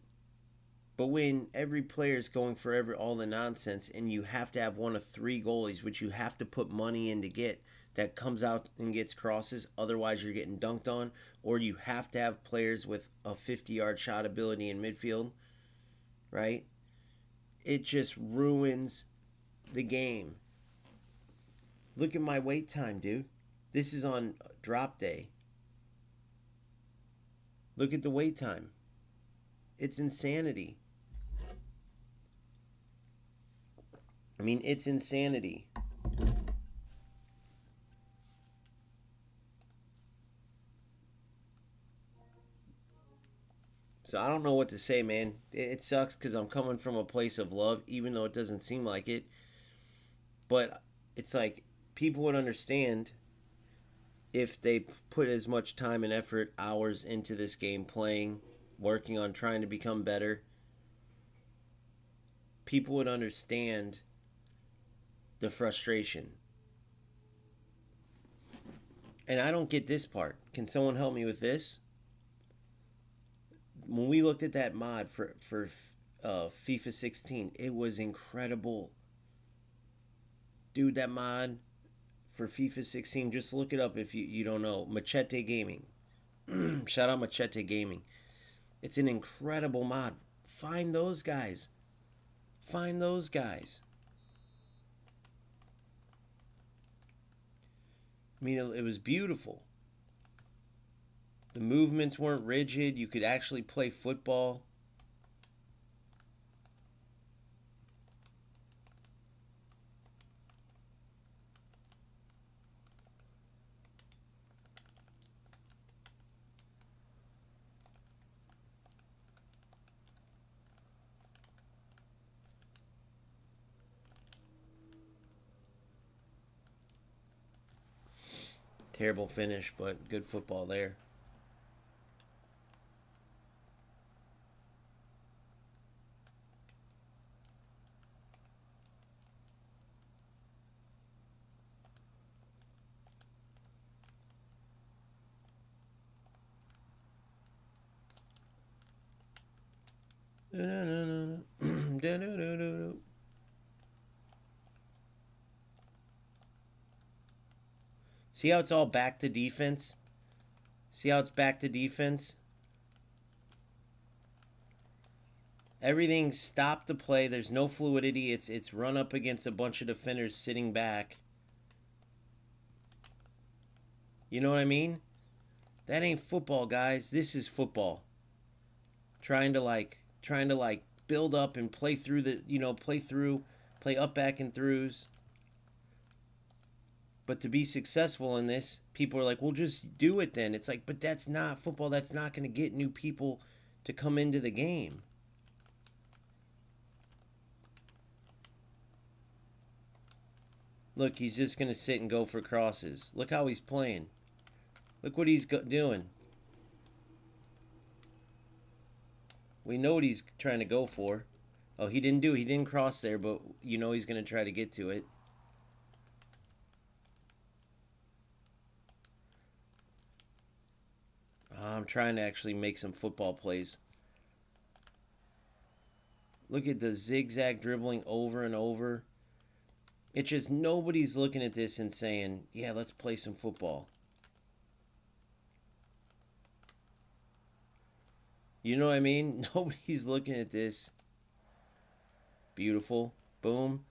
But when every player is going for all the nonsense and you have to have one of 3 goalies, which you have to put money in to get, that comes out and gets crosses, otherwise you're getting dunked on, or you have to have players with a 50-yard shot ability in midfield, right? It just ruins the game. Look at my wait time, dude. This is on drop day. Look at the wait time. It's insanity. I mean, it's insanity. So I don't know what to say, man. It sucks because I'm coming from a place of love, even though it doesn't seem like it. But it's like people would understand if they put as much time and effort, hours into this game, playing, working on trying to become better. People would understand the frustration. And I don't get this part. Can someone help me with this? When we looked at that mod for FIFA 16, it was incredible. Dude, that mod for FIFA 16, just look it up if you don't know. Machete Gaming. Shout out Machete Gaming. It's an incredible mod. Find those guys. Find those guys. I mean, it was beautiful. The movements weren't rigid. You could actually play football. Terrible finish, but good football there. See how it's all back to defense? See how it's back to defense? Everything's stopped the play. There's no fluidity. It's run up against a bunch of defenders sitting back. You know what I mean? That ain't football, guys. This is football. Trying to build up and play through play up, back, and throughs. But to be successful in this, people are like, well, just do it then. It's like, but that's not football. That's not going to get new people to come into the game. Look, he's just going to sit and go for crosses. Look how he's playing. Look what he's doing. We know what he's trying to go for. Oh, he didn't cross there, but you know he's going to try to get to it. I'm trying to actually make some football plays. Look at the zigzag dribbling over and over. It's just nobody's looking at this and saying, yeah, let's play some football. You know what I mean? Nobody's looking at this. Beautiful. Boom.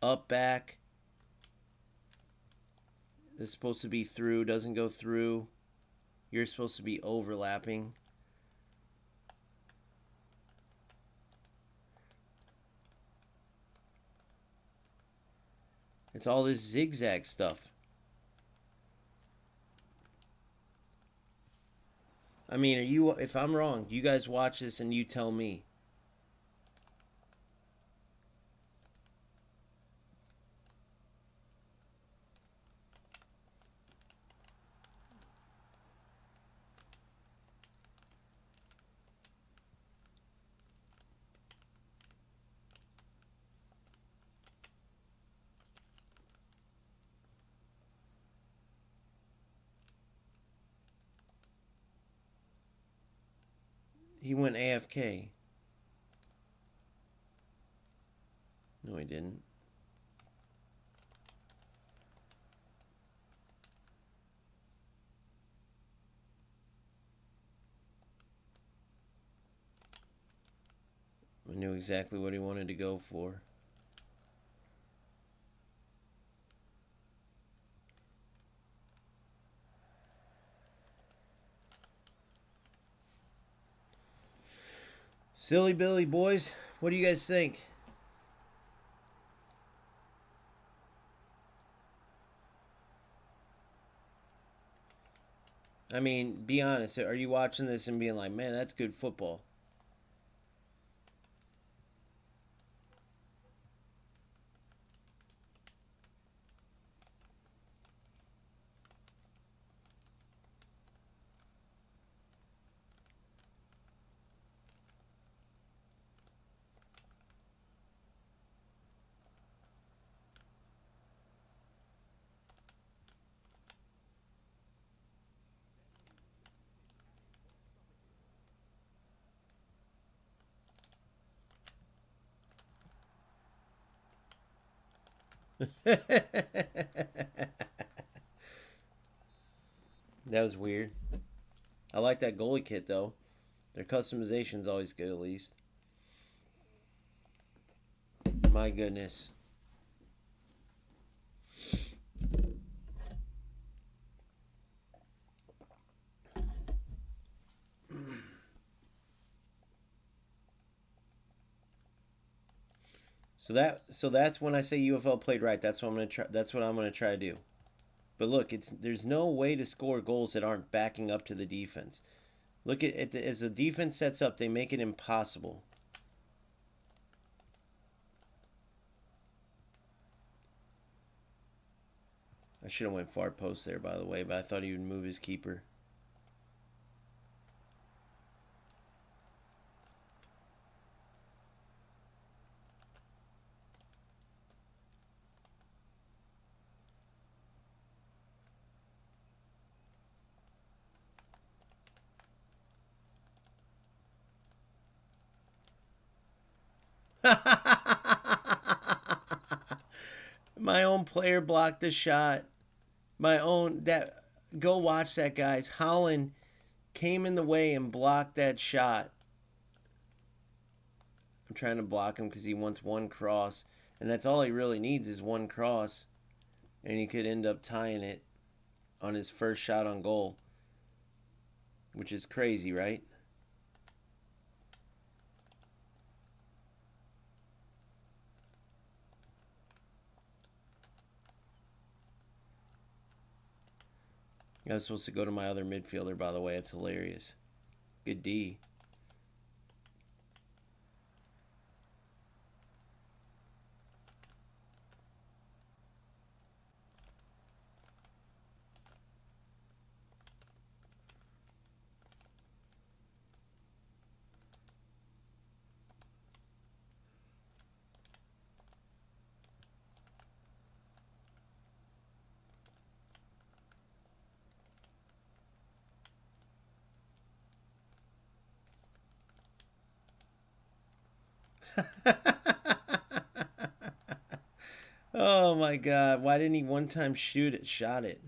Up, back. This is supposed to be through. Doesn't go through. You're supposed to be overlapping. It's all this zigzag stuff. I mean, if I'm wrong, you guys watch this and you tell me. He went AFK. No, he didn't. I knew exactly what he wanted to go for. Silly Billy, boys. What do you guys think? I mean, be honest. Are you watching this and being like, man, that's good football? That was weird. I like that goalie kit, though. Their customization's always good, at least. My goodness. So that's when I say UFL played right. That's what I'm gonna try. That's what I'm gonna try to do. But look, there's no way to score goals that aren't backing up to the defense. Look at it as the defense sets up, they make it impossible. I should have went far post there, by the way, but I thought he would move his keeper. My own player blocked the shot. My own that go watch that, guys. Holland came in the way and blocked that shot. I'm trying to block him because he wants one cross, and that's all he really needs is one cross, and he could end up tying it on his first shot on goal, which is crazy, right? I was supposed to go to my other midfielder, by the way. It's hilarious. Good D. Oh my god, why didn't he one time shot it?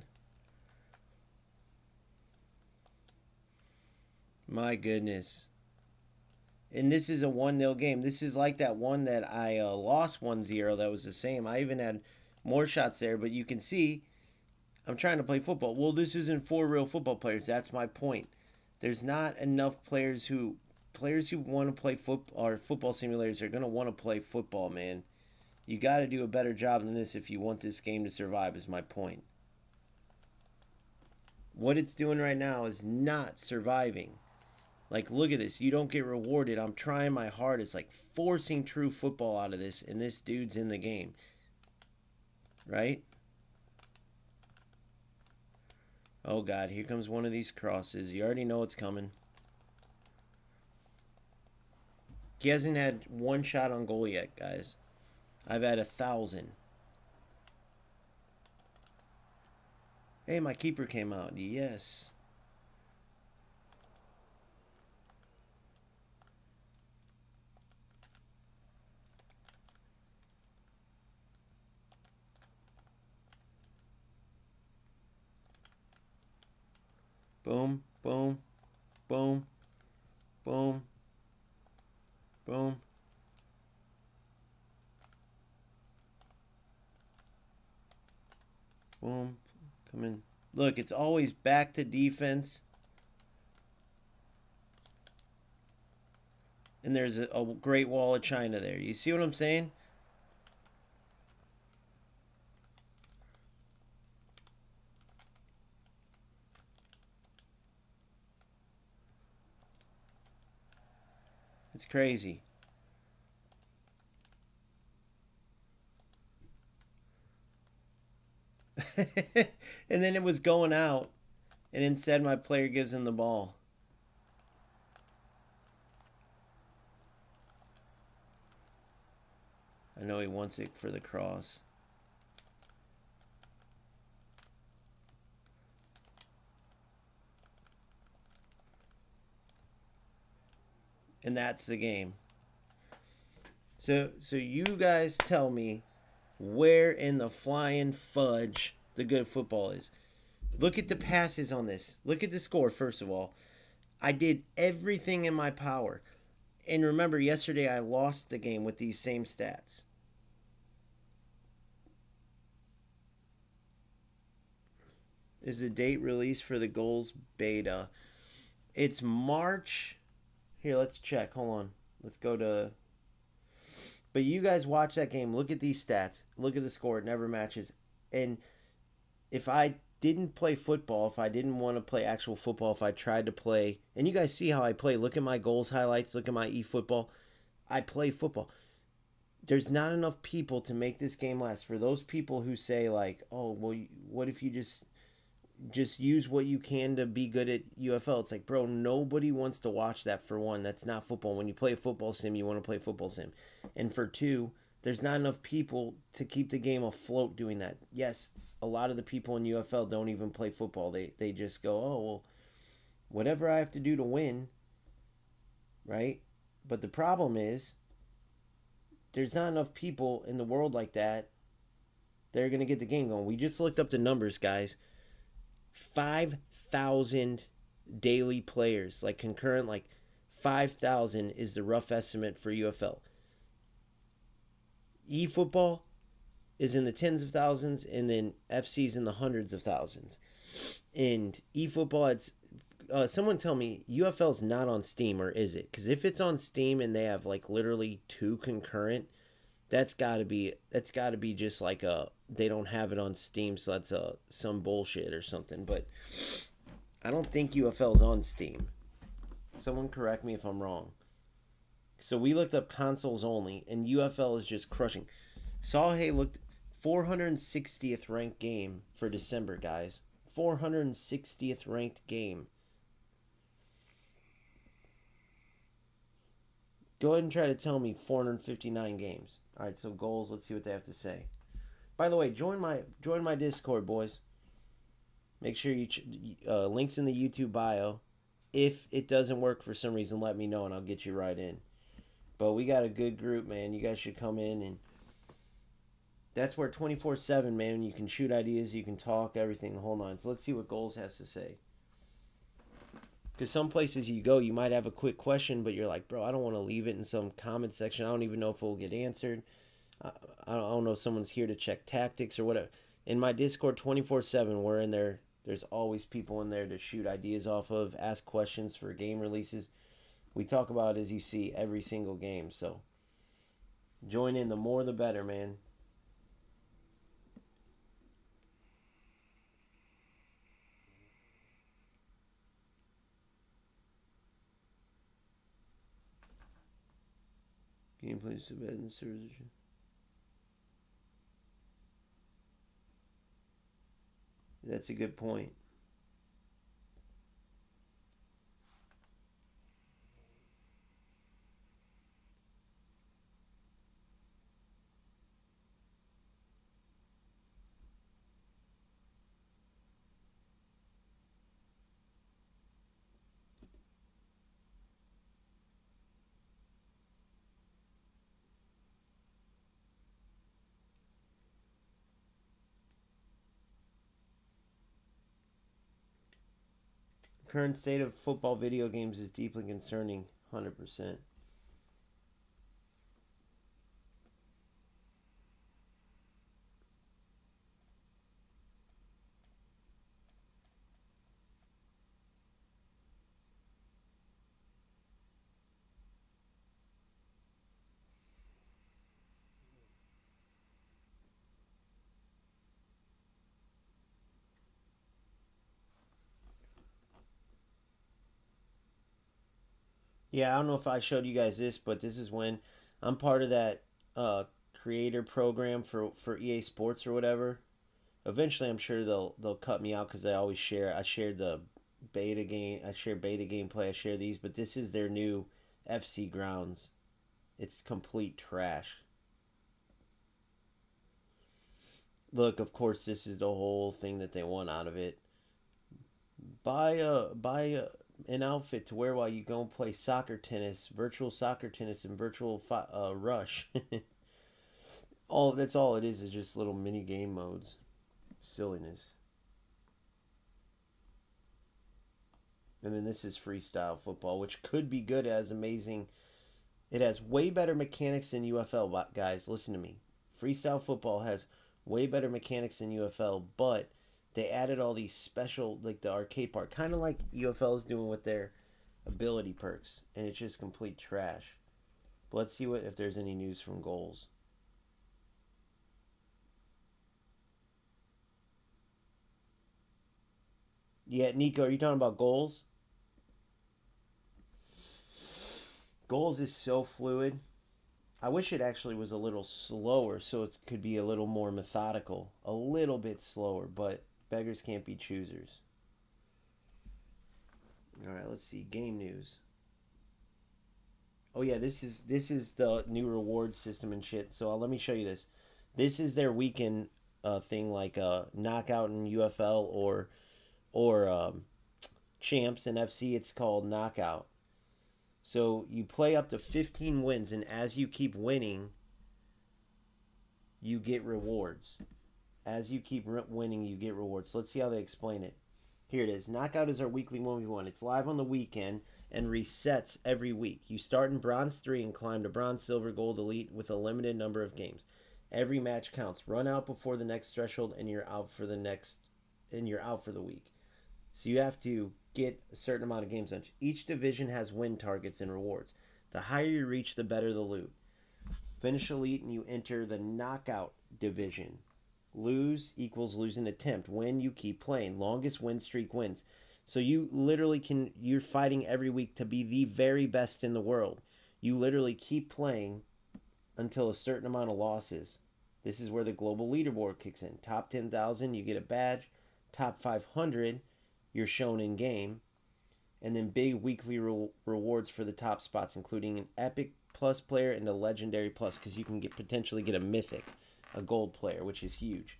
My goodness. And this is a 1-0 game. This is like that one that I lost 1-0 that was the same. I even had more shots there, but you can see I'm trying to play football. Well, this isn't for real football players. That's my point. There's not enough players who want to play football or football simulators are going to want to play football, man. You got to do a better job than this if you want this game to survive, is my point. What it's doing right now is not surviving. Like, look at this. You don't get rewarded. I'm trying my hardest, like forcing true football out of this, and this dude's in the game. Right? Oh, God. Here comes one of these crosses. You already know it's coming. He hasn't had one shot on goal yet, guys. I've had 1,000. Hey, my keeper came out. Yes. Boom, boom, boom, boom, boom. Boom. Come in. Look, it's always back to defense. And there's a great wall of China there. You see what I'm saying? It's crazy. And then it was going out, and instead my player gives him the ball. I know he wants it for the cross. And that's the game. So you guys tell me where in the flying fudge the good football is. Look at the passes on this. Look at the score, first of all. I did everything in my power. And remember, yesterday I lost the game with these same stats. Is the date released for the goals beta? It's March. Here, let's check. Hold on. Let's go to... But you guys watch that game. Look at these stats. Look at the score. It never matches. And if I didn't play football, if I didn't want to play actual football, if I tried to play... And you guys see how I play. Look at my goals highlights. Look at my eFootball. I play football. there's not enough people to make this game last. For those people who say like, oh, well, what if you just use what you can to be good at UFL? It's like, bro, nobody wants to watch that. For one, that's not football. When you play a football sim, you want to play football sim. And for two, there's not enough people to keep the game afloat doing that. Yes, a lot of the people in UFL don't even play football. They just go, oh, well, whatever I have to do to win, right? But the problem is there's not enough people in the world like that that are going to get the game going. We just looked up the numbers, guys. 5,000 daily players, like concurrent, like 5,000 is the rough estimate for UFL. eFootball is in the tens of thousands, and then FC's in the hundreds of thousands. And eFootball, it's someone tell me UFL's not on Steam, or is it? Because if it's on Steam and they have like literally 2 concurrent, that's got to be just like they don't have it on Steam, so that's some bullshit or something. But I don't think UFL's on Steam. Someone correct me if I'm wrong. So we looked up consoles only, and UFL is just crushing. Sahe looked 460th ranked game for December, guys. 460th ranked game. Go ahead and try to tell me 459 games. All right, so goals. Let's see what they have to say. By the way, join my Discord, boys. Make sure you links in the YouTube bio. If it doesn't work for some reason, let me know and I'll get you right in. But we got a good group, man. You guys should come in, and that's where 24/7, man. You can shoot ideas, you can talk, everything, the whole nine. So let's see what Goals has to say. Because some places you go, you might have a quick question, but you're like, bro, I don't want to leave it in some comment section. I don't even know if it will get answered. I don't know if someone's here to check tactics or whatever. In my Discord 24/7, we're in there. There's always people in there to shoot ideas off of, ask questions for game releases. We talk about it, as you see, every single game. So join in. The more the better, man. Gameplay is so bad in the servers. That's a good point. Current state of football video games is deeply concerning. 100%. Yeah, I don't know if I showed you guys this, but this is when I'm part of that creator program for EA Sports or whatever. Eventually, I'm sure they'll cut me out because I shared the beta game. I share beta gameplay. I share these, but this is their new FC Grounds. It's complete trash. Look, of course, this is the whole thing that they want out of it. Buy an outfit to wear while you go and play soccer tennis, virtual soccer tennis, and virtual rush. That's all it is just little mini game modes. Silliness. And then this is freestyle football, which could be good. As amazing. It has way better mechanics than UFL, guys. Listen to me. Freestyle football has way better mechanics than UFL, but they added all these special, like the arcade part, kind of like UFL is doing with their ability perks, and it's just complete trash. But let's see if there's any news from Goals. Yeah, Nico, are you talking about Goals? Goals is so fluid. I wish it actually was a little slower so it could be a little more methodical. A little bit slower, but beggars can't be choosers. All right, let's see. Game news. Oh yeah, this is the new reward system and shit. So let me show you this. This is their weekend thing, like knockout in UFL or champs in FC. It's called knockout. So you play up to 15 wins, and as you keep winning, you get rewards. As you keep winning, you get rewards. So let's see how they explain it. Here it is. Knockout is our weekly 1v1. It's live on the weekend and resets every week. You start in Bronze 3 and climb to Bronze, Silver, Gold, Elite with a limited number of games. Every match counts. Run out before the next threshold and you're out for the week. So you have to get a certain amount of games done. Each division has win targets and rewards. The higher you reach, the better the loot. Finish Elite and you enter the knockout division. Lose equals lose an attempt. Win, you keep playing. Longest win streak wins. So you literally you're fighting every week to be the very best in the world. You literally keep playing until a certain amount of losses. This is where the global leaderboard kicks in. Top 10,000, you get a badge. Top 500, you're shown in game. And then big weekly rewards for the top spots, including an epic plus player and a legendary plus, because you can potentially get a mythic, a gold player, which is huge.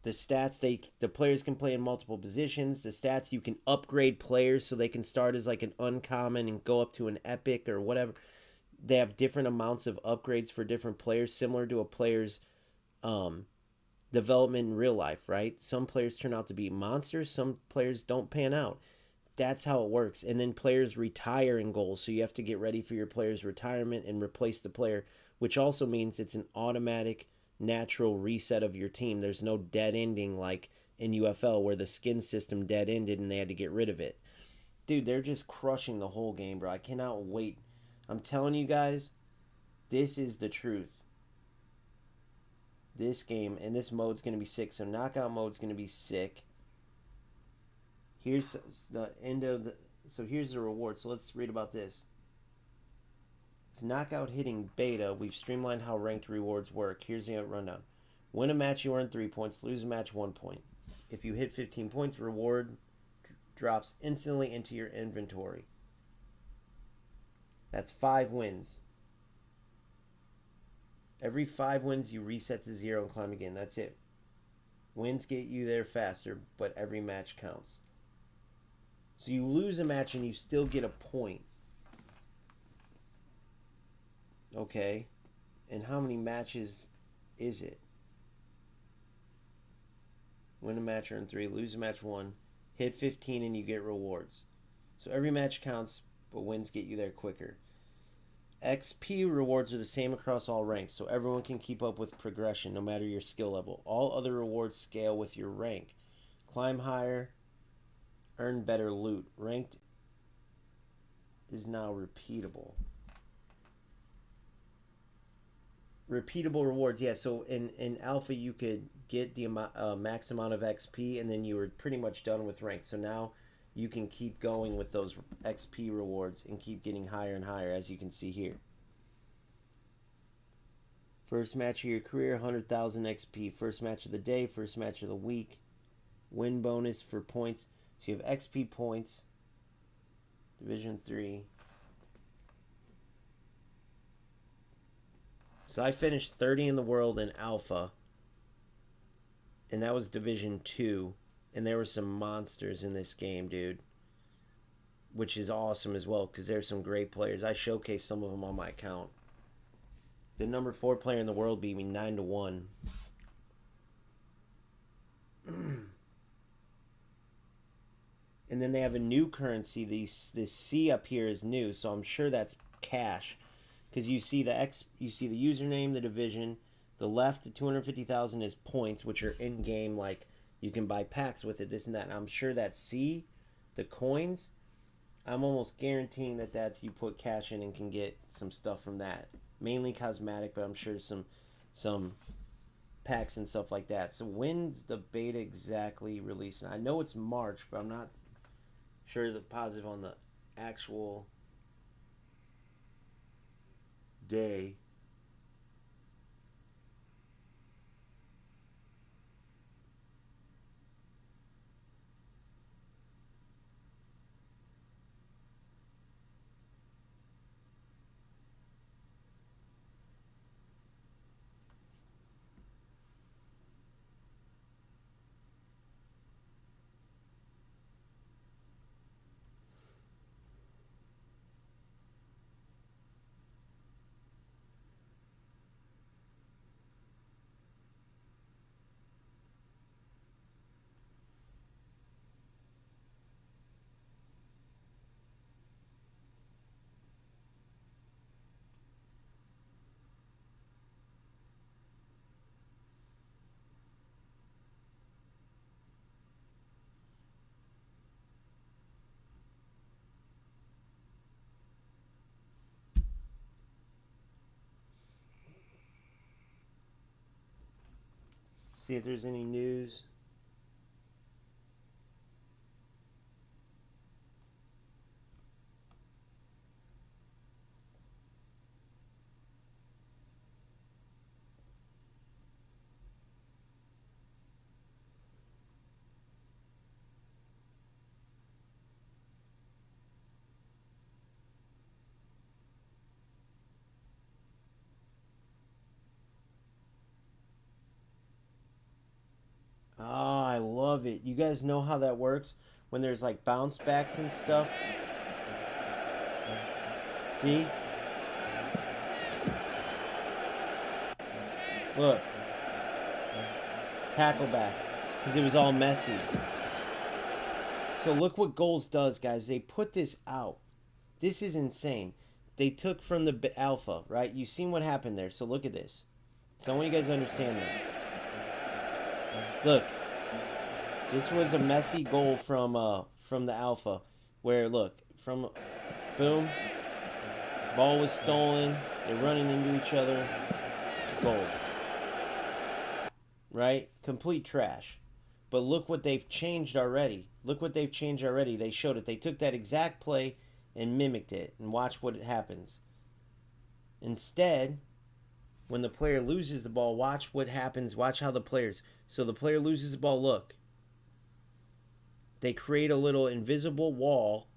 The stats, the players can play in multiple positions. The stats, you can upgrade players so they can start as like an uncommon and go up to an epic or whatever. They have different amounts of upgrades for different players, similar to a player's development in real life, right? Some players turn out to be monsters. Some players don't pan out. That's how it works. And then players retire in goals, so you have to get ready for your player's retirement and replace the player, which also means it's an automatic natural reset of your team. There's no dead ending like in UFL where the skin system dead ended and they had to get rid of it. Dude, they're just crushing the whole game, bro. I cannot wait. I'm telling you guys, this is the truth. This game and this mode's going to be sick. So knockout mode's going to be sick. Here's the end of the... So here's the reward. So let's read about this. Knockout hitting beta, we've streamlined how ranked rewards work. Here's the rundown. Win a match, you earn 3 points. Lose a match, 1 point. If you hit 15 points, reward drops instantly into your inventory. That's 5 wins. Every 5 wins, you reset to 0 and climb again. That's it. Wins get you there faster, but every match counts. So you lose a match and you still get a point. Okay. And how many matches is it? Win a match, earn 3. Lose a match, 1. Hit 15 and you get rewards. So every match counts, but wins get you there quicker. XP rewards are the same across all ranks, so everyone can keep up with progression no matter your skill level. All other rewards scale with your rank. Climb higher, earn better loot. Ranked is now repeatable. Repeatable rewards, yeah. So in Alpha, you could get the max amount of XP, and then you were pretty much done with rank. So now you can keep going with those XP rewards and keep getting higher and higher, as you can see here. First match of your career, 100,000 XP. First match of the day, first match of the week. Win bonus for points. So you have XP points. Division 3. So I finished 30 in the world in Alpha. And that was Division 2. And there were some monsters in this game, dude. Which is awesome as well, because there's some great players. I showcased some of them on my account. The number 4 player in the world beat me 9-1. And then they have a new currency. This C up here is new, so I'm sure that's cash. Because you see the username, the division. The left, the 250,000 is points, which are in-game, like you can buy packs with it, this and that. And I'm sure that C, the coins, I'm almost guaranteeing that that's you put cash in and can get some stuff from that. Mainly cosmetic, but I'm sure some packs and stuff like that. So when's the beta exactly releasing? I know it's March, but I'm not sure the positive on the actual day. See if there's any news. Oh, I love it. You guys know how that works? When there's like bounce backs and stuff. See? Look. Tackle back. Because it was all messy. So look what Goals does, guys. They put this out. This is insane. They took from the alpha, right? You've seen what happened there. So look at this. So I want you guys to understand this. Look, this was a messy goal from the alpha, where look, from boom, ball was stolen, they're running into each other, goal. Right? Complete trash. But look what they've changed already. Look what they've changed already. They showed it. They took that exact play and mimicked it, and watch what happens. Instead, when the player loses the ball, watch what happens. Watch how the players... So the player loses the ball, look. They create a little invisible wall.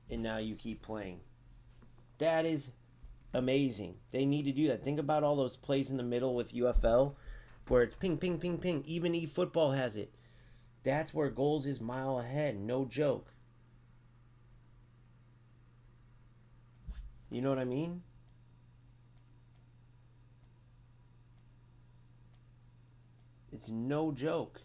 And now you keep playing. That is amazing. They need to do that. Think about all those plays in the middle with UFL where it's ping, ping, ping, ping. Even eFootball has it. That's where Goals is mile ahead. No joke. You know what I mean? It's no joke.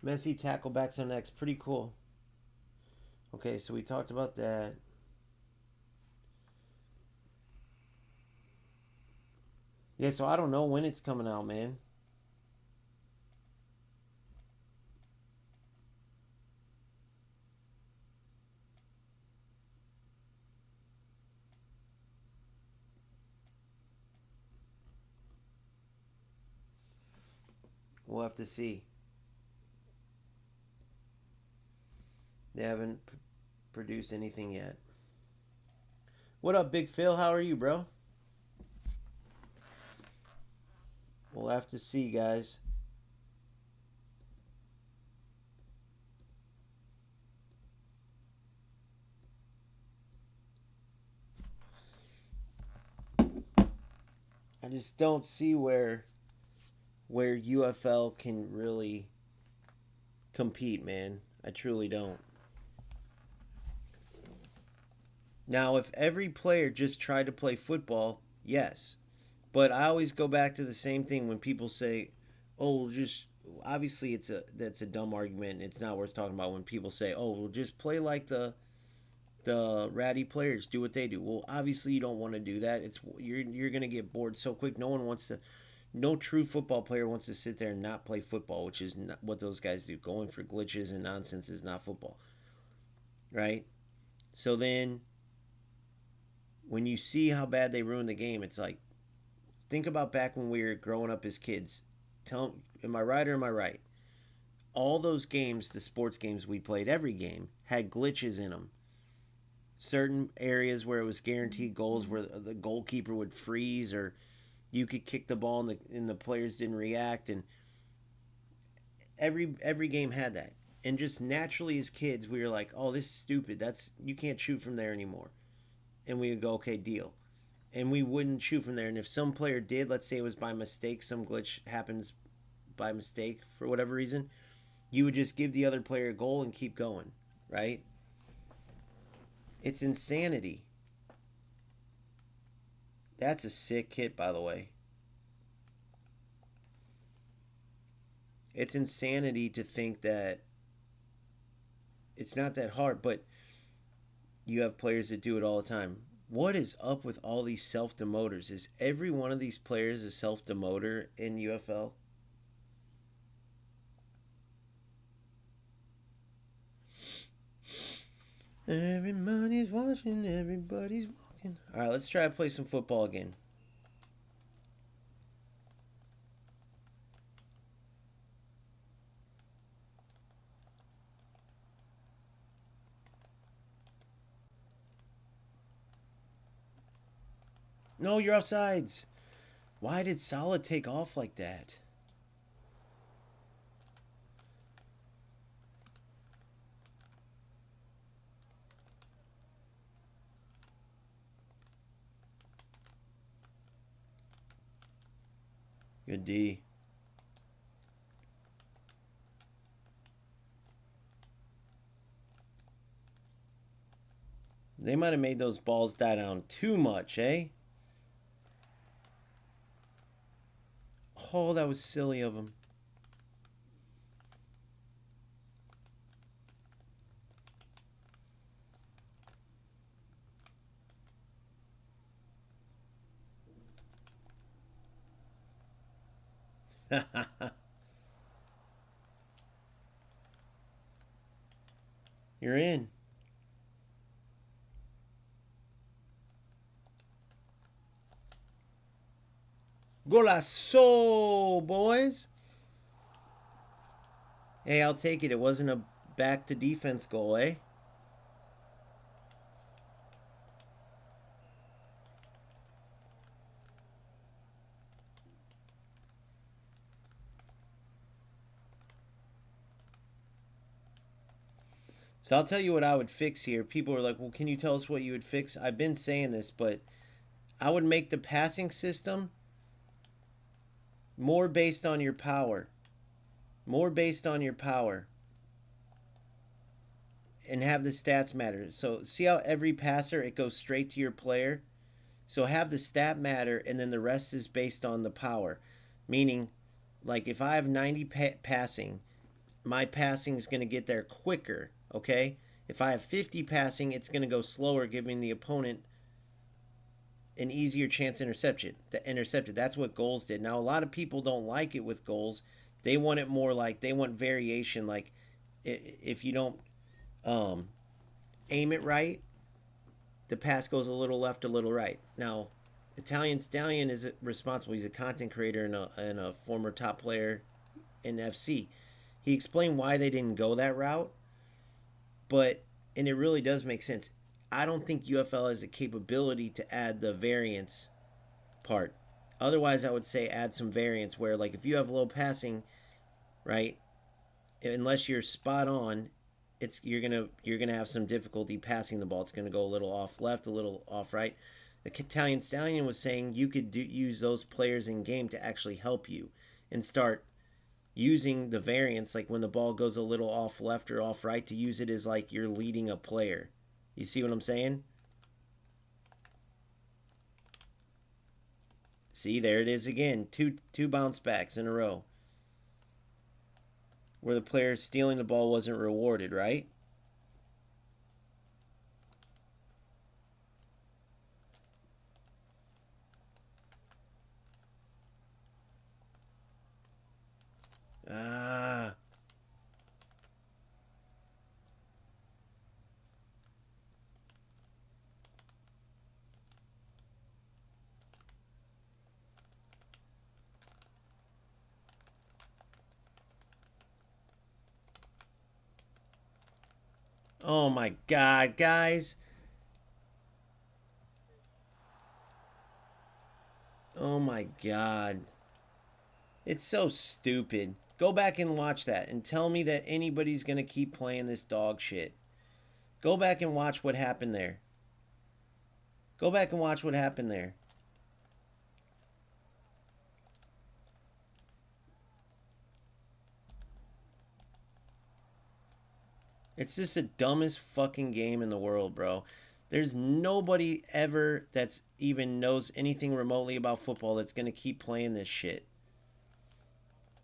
Messi tacklebacks on next. Pretty cool. Okay, so we talked about that. Yeah, so I don't know when it's coming out, man. We'll have to see. They haven't produced anything yet. What up, Big Phil? How are you, bro? We'll have to see, guys. I just don't see where UFL can really compete, man. I truly don't. Now, if every player just tried to play football, yes. But I always go back to the same thing when people say, "Oh, just obviously that's a dumb argument and it's not worth talking about." When people say, "Oh, well, just play like the ratty players, do what they do." Well, obviously you don't want to do that. You're going to get bored so quick. No true football player wants to sit there and not play football, which is not what those guys do. Going for glitches and nonsense is not football. Right? So then when you see how bad they ruin the game, it's like, think about back when we were growing up as kids. Am I right or am I right? All those games, the sports games we played, every game, had glitches in them. Certain areas where it was guaranteed goals where the goalkeeper would freeze, or you could kick the ball and the players didn't react. And every game had that. And just naturally as kids, we were like, oh, this is stupid. You can't shoot from there anymore. And we would go, okay, deal. And we wouldn't shoot from there. And if some player did, let's say it was by mistake, some glitch happens by mistake for whatever reason, you would just give the other player a goal and keep going, right? It's insanity. That's a sick hit, by the way. It's insanity to think that it's not that hard, but you have players that do it all the time. What is up with all these self-demoters? Is every one of these players a self-demoter in UFL? Everybody's watching, everybody's walking. All right, let's try to play some football again. No, you're offsides. Why did Salah take off like that? Good D. They might have made those balls die down too much, eh? Oh, that was silly of him. You're in. Golazo, boys. Hey, I'll take it. It wasn't a back to defense goal, eh? So I'll tell you what I would fix here. People are like, well, can you tell us what you would fix? I've been saying this, but I would make the passing system more based on your power. More based on your power. And have the stats matter. So see how every passer, it goes straight to your player? So have the stat matter, and then the rest is based on the power. Meaning, like if I have 90 passing, my passing is going to get there quicker, okay? If I have 50 passing, it's going to go slower, giving the opponent an easier chance to intercept it. That's what goals did. Now, a lot of people don't like it with goals. They want it more like, they want variation. Like, if you don't aim it right, the pass goes a little left, a little right. Now, Italian Stallion is responsible. He's a content creator and a former top player in FC. He explained why they didn't go that route, and it really does make sense. I don't think UFL has the capability to add the variance part. Otherwise, I would say add some variance where, like, if you have low passing, right, unless you're spot on, you're gonna have some difficulty passing the ball. It's gonna go a little off left, a little off right. The Italian Stallion was saying you could use those players in game to actually help you and start using the variance, like when the ball goes a little off left or off right, to use it as like you're leading a player. You see what I'm saying? See, there it is again. Two bounce backs in a row. Where the player stealing the ball wasn't rewarded, right? Ah. Oh my God, guys. Oh my God. It's so stupid. Go back and watch that and tell me that anybody's going to keep playing this dog shit. Go back and watch what happened there. Go back and watch what happened there. It's just the dumbest fucking game in the world, bro. There's nobody ever that's even knows anything remotely about football that's going to keep playing this shit.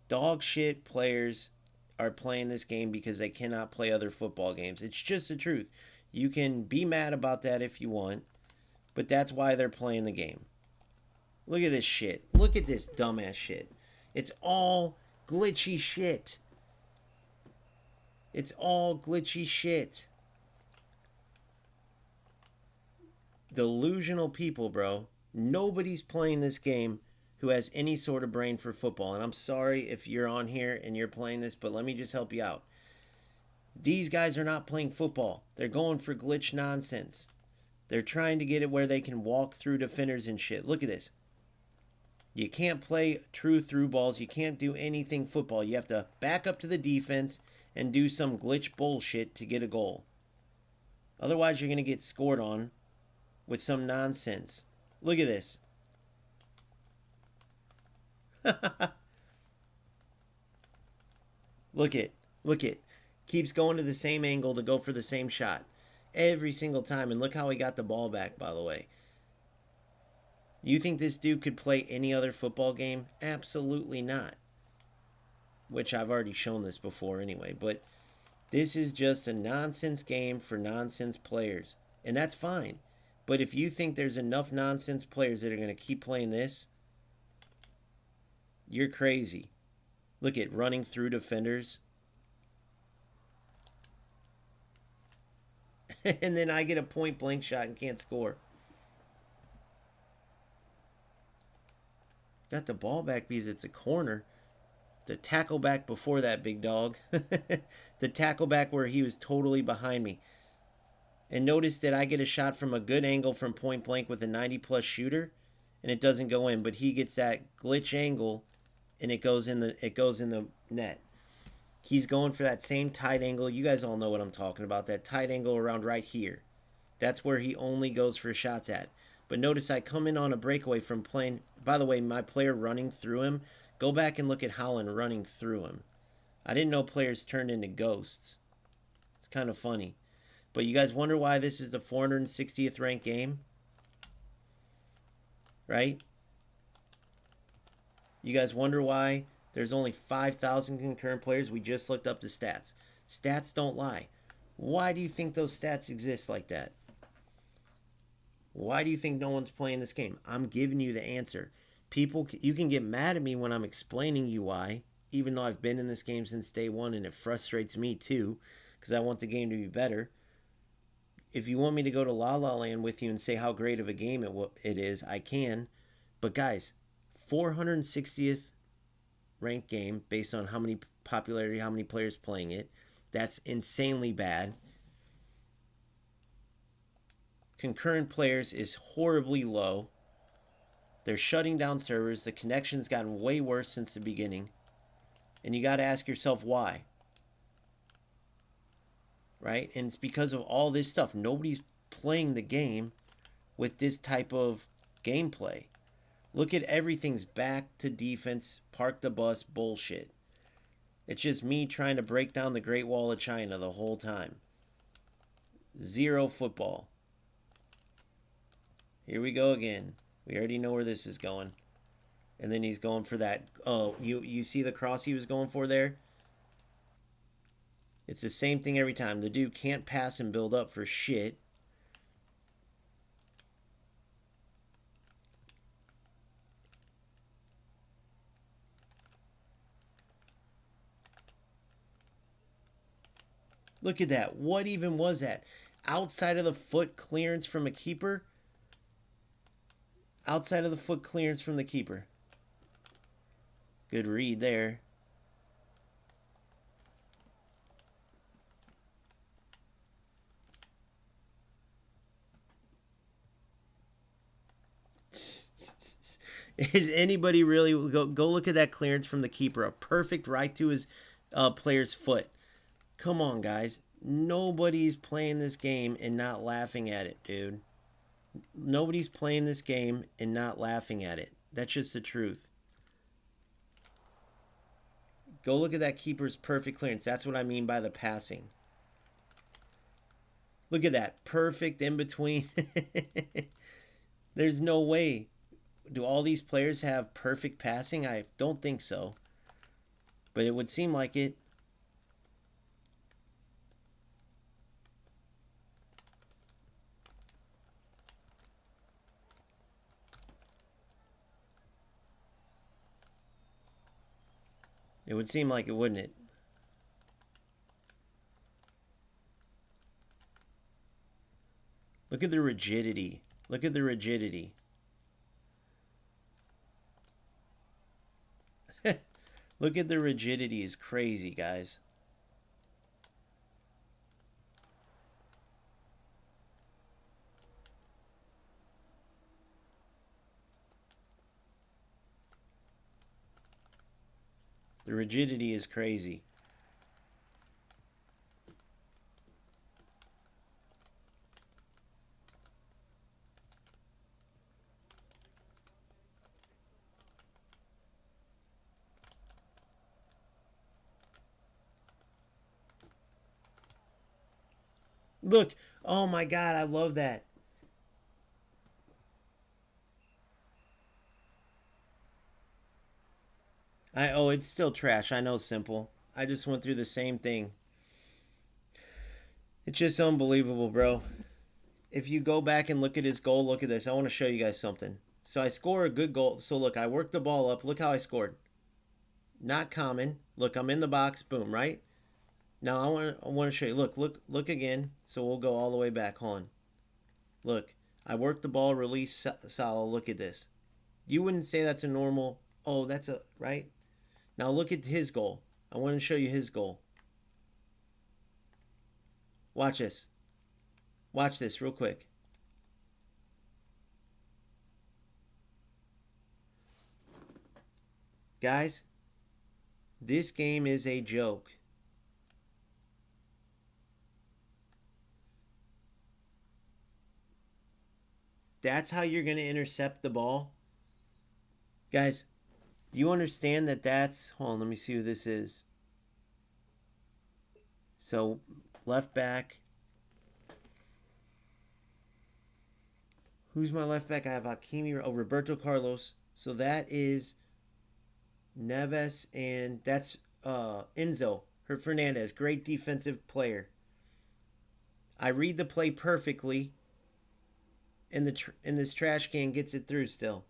Dog shit players are playing this game because they cannot play other football games. It's just the truth. You can be mad about that if you want, but that's why they're playing the game. Look at this shit. Look at this dumbass shit. It's all glitchy shit. It's all glitchy shit. Delusional people, bro. Nobody's playing this game who has any sort of brain for football. And I'm sorry if you're on here and you're playing this, but let me just help you out. These guys are not playing football. They're going for glitch nonsense. They're trying to get it where they can walk through defenders and shit. Look at this. You can't play true through balls. You can't do anything football. You have to back up to the defense and do some glitch bullshit to get a goal. Otherwise, you're going to get scored on with some nonsense. Look at this. Look it. Keeps going to the same angle to go for the same shot every single time. And look how he got the ball back, by the way. You think this dude could play any other football game? Absolutely not. Which I've already shown this before anyway. But this is just a nonsense game for nonsense players. And that's fine. But if you think there's enough nonsense players that are going to keep playing this, you're crazy. Look at running through defenders. And then I get a point blank shot and can't score. Got the ball back because it's a corner. The tackle back before that, big dog. The tackle back where he was totally behind me. And notice that I get a shot from a good angle from point blank with a 90-plus shooter, and it doesn't go in. But he gets that glitch angle, and it goes in the net. He's going for that same tight angle. You guys all know what I'm talking about. That tight angle around right here. That's where he only goes for shots at. But notice I come in on a breakaway from playing. By the way, my player running through him. Go back and look at Holland running through him. I didn't know players turned into ghosts. It's kind of funny. But you guys wonder why this is the 460th ranked game? Right? You guys wonder why there's only 5,000 concurrent players? We just looked up the stats. Stats don't lie. Why do you think those stats exist like that? Why do you think no one's playing this game? I'm giving you the answer. People, you can get mad at me when I'm explaining you why, even though I've been in this game since day one, and it frustrates me too, because I want the game to be better. If you want me to go to La La Land with you and say how great of a game it is, I can. But guys, 460th ranked game based on how many popularity, how many players playing it. That's insanely bad. Concurrent players is horribly low. They're shutting down servers. The connection's gotten way worse since the beginning. And you got to ask yourself why. Right? And it's because of all this stuff. Nobody's playing the game with this type of gameplay. Look at everything's back to defense, park the bus bullshit. It's just me trying to break down the Great Wall of China the whole time. Zero football. Here we go again. We already know where this is going. And then he's going for that. Oh, you see the cross he was going for there? It's the same thing every time. The dude can't pass and build up for shit. Look at that. What even was that? Outside of the foot clearance from a keeper? Outside of the foot clearance from the keeper. Good read there. Is anybody really go look at that clearance from the keeper? A perfect right to his player's foot. Come on, guys. Nobody's playing this game and not laughing at it, dude. Nobody's playing this game and not laughing at it. That's just the truth. Go look at that keeper's perfect clearance. That's what I mean by the passing. Look at that. Perfect in between. There's no way. Do all these players have perfect passing? I don't think so. But it would seem like it. It would seem like it, wouldn't it? Look at the rigidity. Look at the rigidity. Look at the rigidity. Is crazy, guys. The rigidity is crazy. Look. Oh my God, I love that. It's still trash. I know, Simple. I just went through the same thing. It's just unbelievable, bro. If you go back and look at his goal, look at this. I want to show you guys something. So I score a good goal. So look, I worked the ball up. Look how I scored. Not common. Look, I'm in the box. Boom, right? Now I want to show you. Look again. So we'll go all the way back. Hold on. Look, I worked the ball, release Salah. Look at this. You wouldn't say that's a normal. Oh, that's a right. Now look at his goal. I want to show you his goal. Watch this. Watch this real quick. Guys, this game is a joke. That's how you're going to intercept the ball. Guys, do you understand that that's... Hold on, let me see who this is. So, left back. Who's my left back? I have Hakimi. Oh, Roberto Carlos. So that is Neves, and that's Enzo Fernandez. Great defensive player. I read the play perfectly, and this trash can gets it through still.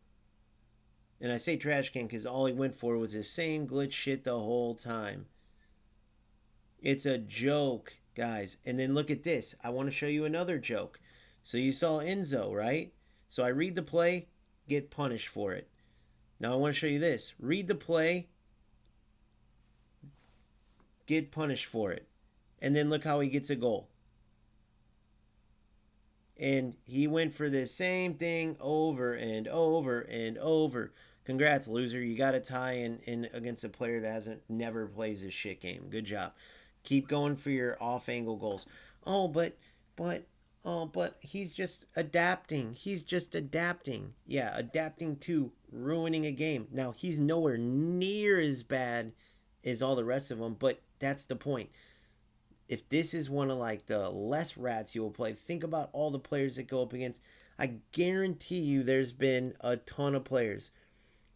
And I say trash can because all he went for was the same glitch shit the whole time. It's a joke, guys. And then look at this. I want to show you another joke. So you saw Enzo, right? So I read the play, get punished for it. Now I want to show you this. Read the play, get punished for it. And then look how he gets a goal. And he went for the same thing over and over and over. Congrats, loser. You got a tie in against a player that never plays this shit game. Good job. Keep going for your off-angle goals. Oh, but he's just adapting. He's just adapting. Yeah, adapting to ruining a game. Now, he's nowhere near as bad as all the rest of them, but that's the point. If this is one of like the less rats you will play, think about all the players that go up against. I guarantee you there's been a ton of players.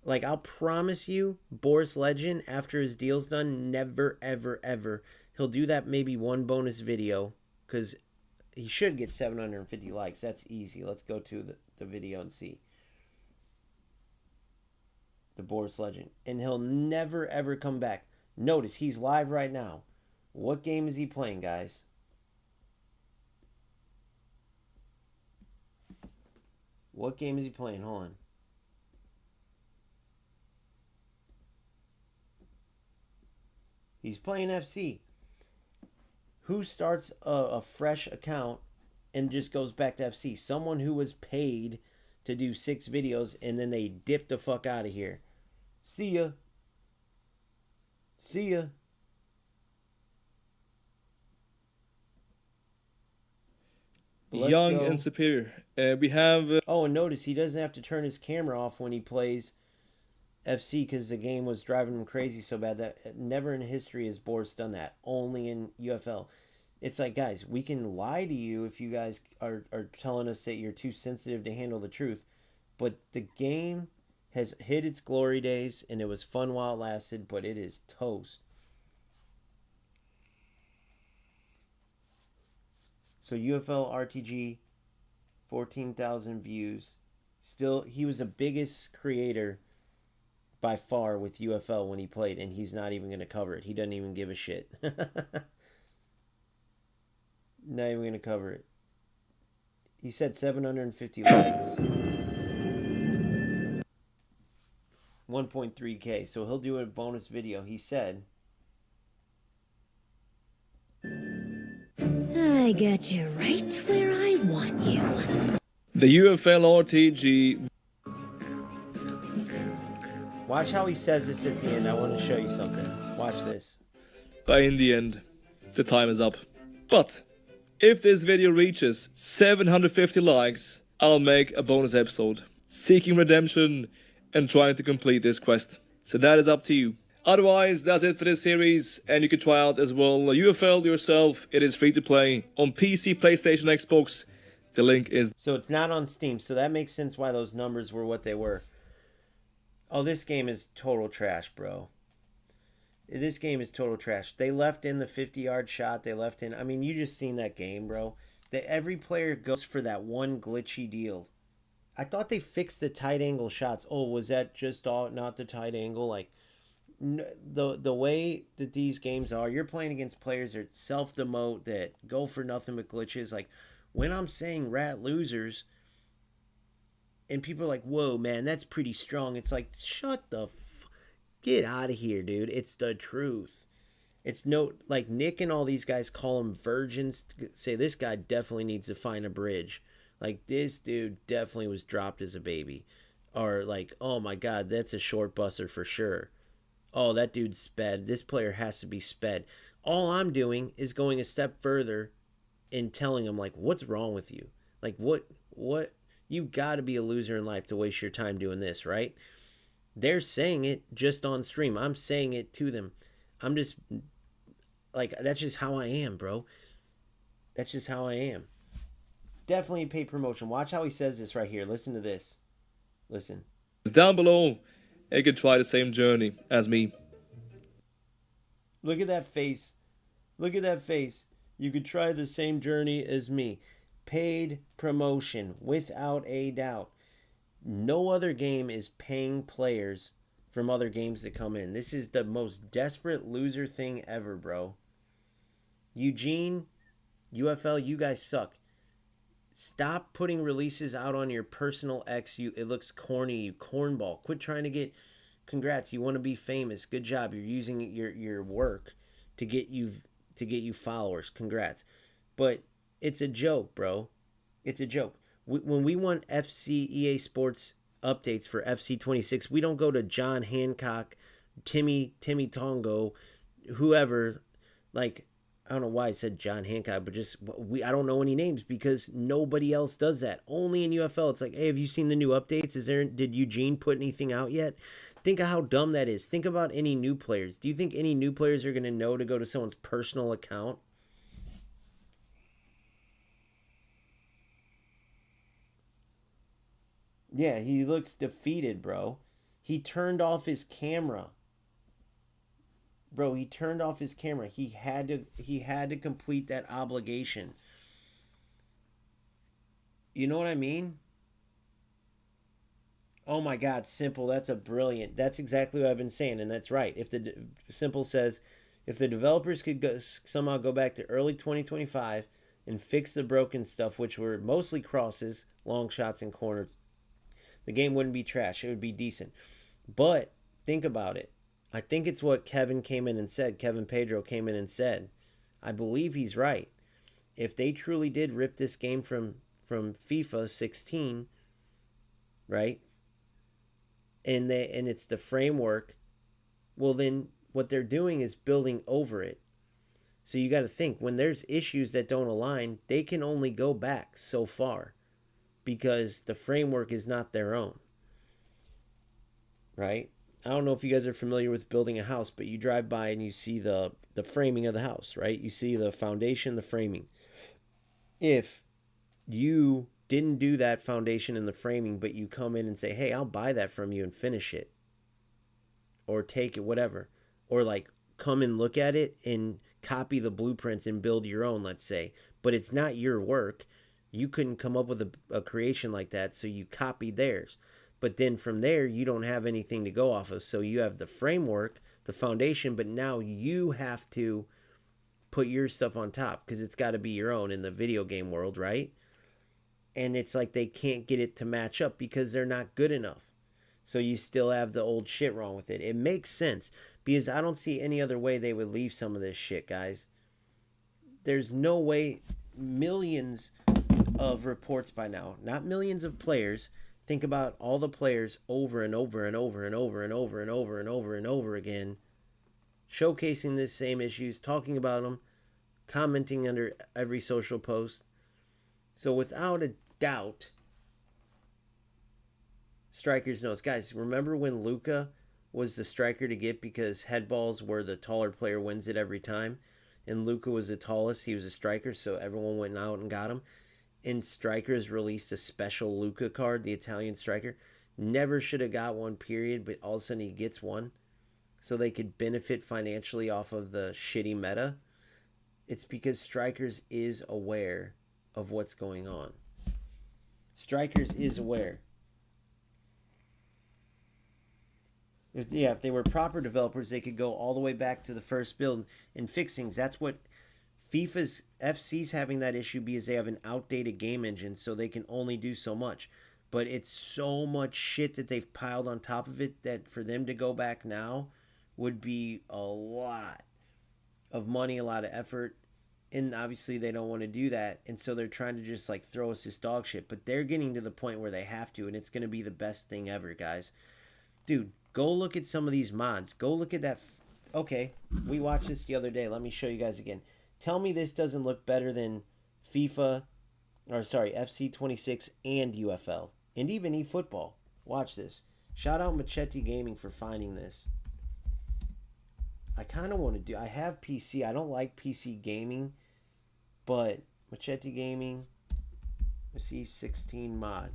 Like, I'll promise you, Boris Legend, after his deal's done, never, ever, ever. He'll do that maybe one bonus video, because he should get 750 likes. That's easy. Let's go to the video and see. The Boris Legend. And he'll never, ever come back. Notice, he's live right now. What game is he playing, guys? What game is he playing? Hold on. He's playing FC. Who starts a fresh account and just goes back to FC? Someone who was paid to do 6 videos, and then they dip the fuck out of here. See ya. See ya. Young and superior. We have... Oh, and notice he doesn't have to turn his camera off when he plays FC because the game was driving him crazy so bad that never in history has Boris done that. Only in UFL. It's like, guys, we can lie to you if you guys are telling us that you're too sensitive to handle the truth. But the game has hit its glory days, and it was fun while it lasted, but it is toast. So UFL RTG, 14,000 views. Still, he was the biggest creator by far with UFL when he played, and he's not even going to cover it. He doesn't even give a shit. Not even going to cover it. He said 750 likes. 1.3K. So he'll do a bonus video. He said, I got you right where I want you. The UFL RTG. Watch how he says this at the end. I want to show you something. Watch this. But in the end, the time is up. But if this video reaches 750 likes, I'll make a bonus episode seeking redemption and trying to complete this quest. So that is up to you. Otherwise, that's it for this series, and you can try out as well UFL yourself. It is free to play on PC, PlayStation, Xbox. The link is... So it's not on Steam, so that makes sense why those numbers were what they were. Oh, this game is total trash, bro. This game is total trash. They left in the 50-yard shot. They left in... I mean, you just seen that game, bro. That every player goes for that one glitchy deal. I thought they fixed the tight angle shots. Oh, was that just all not the tight angle? Like, the way that these games are, you're playing against players that self-demote, that go for nothing but glitches. Like, when I'm saying rat losers... and people are like, whoa, man, that's pretty strong. It's like, shut the get out of here, dude. It's the truth. It's no, like, Nick and all these guys call them virgins. Say, this guy definitely needs to find a bridge. Like, this dude definitely was dropped as a baby. Or, like, oh, my God, that's a short busser for sure. Oh, that dude's sped. This player has to be sped. All I'm doing is going a step further and telling him, like, what's wrong with you? Like, what... You got to be a loser in life to waste your time doing this, right? They're saying it just on stream. I'm saying it to them. I'm just, like, that's just how I am, bro. That's just how I am. Definitely a paid promotion. Watch how he says this right here. Listen to this. Listen. Down below, you can try the same journey as me. Look at that face. Look at that face. You could try the same journey as me. Paid promotion, without a doubt. No other game is paying players from other games to come in. This is the most desperate loser thing ever, bro. Eugene, UFL, you guys suck. Stop putting releases out on your personal X. It looks corny, you cornball. Quit trying to get... Congrats, you want to be famous. Good job. You're using your work to get you followers. Congrats. But... it's a joke, bro. It's a joke. When we want FC EA Sports updates for FC 26, we don't go to John Hancock, Timmy Tongo, whoever. Like, I don't know why I said John Hancock, but just I don't know any names because nobody else does that. Only in UFL, it's like, hey, have you seen the new updates? Did Eugene put anything out yet? Think of how dumb that is. Think about any new players. Do you think any new players are going to know to go to someone's personal account? Yeah, he looks defeated, bro. He turned off his camera. Bro, he turned off his camera. He had to complete that obligation. You know what I mean? Oh my God, Simple, that's that's exactly what I've been saying, and that's right. If Simple says, if the developers could somehow go back to early 2025 and fix the broken stuff, which were mostly crosses, long shots, and corners, the game wouldn't be trash. It would be decent. But think about it. I think it's what Kevin came in and said. Kevin Pedro came in and said. I believe he's right. If they truly did rip this game from FIFA 16, right? And it's the framework. Well, then what they're doing is building over it. So you got to think, when there's issues that don't align, they can only go back so far because the framework is not their own, right? I don't know if you guys are familiar with building a house, but you drive by and you see the framing of the house, right? You see the foundation, the framing. If you didn't do that foundation and the framing, but you come in and say, hey, I'll buy that from you and finish it, or take it, whatever, or like come and look at it and copy the blueprints and build your own, let's say, but it's not your work. You couldn't come up with a creation like that, so you copied theirs. But then from there, you don't have anything to go off of. So you have the framework, the foundation, but now you have to put your stuff on top because it's got to be your own in the video game world, right? And it's like they can't get it to match up because they're not good enough. So you still have the old shit wrong with it. It makes sense because I don't see any other way they would leave some of this shit, guys. There's no way. Millions of reports by now, not millions of players. Think about all the players over and over and over and over and over and over and over and over again, showcasing the same issues, talking about them, commenting under every social post. So without a doubt, strikers knows. Guys, remember when Luka was the striker to get because head balls were the taller player wins it every time, and Luka was the tallest, he was a striker, so everyone went out and got him. And strikers released a special Luka card, the Italian striker. Never should have got one, period, but all of a sudden he gets one so they could benefit financially off of the shitty meta. It's because strikers is aware of what's going on. Strikers is aware. If they were proper developers, they could go all the way back to the first build and fix things. That's what FC's having that issue because they have an outdated game engine, so they can only do so much. But it's so much shit that they've piled on top of it that for them to go back now would be a lot of money, a lot of effort. And obviously they don't want to do that. And so they're trying to just like throw us this dog shit. But they're getting to the point where they have to. And it's going to be the best thing ever, guys. Dude, go look at some of these mods. Go look at that. Okay, we watched this the other day. Let me show you guys again. Tell me this doesn't look better than FC 26 and UFL. And even eFootball. Watch this. Shout out Machete Gaming for finding this. I kind of want to do... I have PC. I don't like PC gaming. But Machete Gaming. FC 16 mod.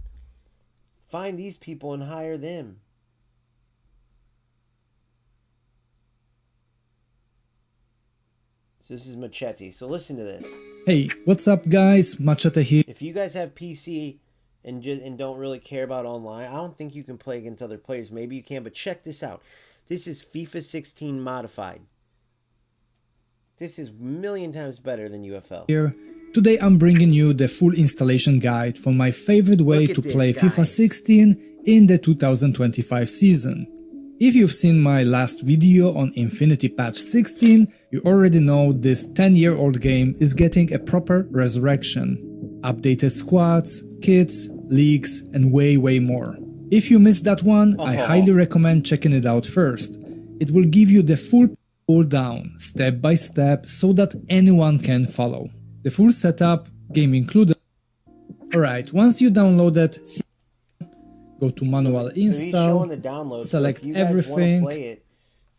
Find these people and hire them. So this is Machete. So listen to this. Hey, what's up guys? Machete here. If you guys have PC and don't really care about online, I don't think you can play against other players. Maybe you can, but check this out. This is FIFA 16 modified. This is a million times better than UFL. Here. Today I'm bringing you the full installation guide for my favorite way to play FIFA 16 in the 2025 season. If you've seen my last video on Infinity Patch 16, you already know this 10-year-old game is getting a proper resurrection. Updated squads, kits, leagues, and way more. If you missed that one, I highly recommend checking it out first. It will give you the full down, step by step, so that anyone can follow. The full setup, game included. Alright, once you download it, go to manual install, select everything. Play it,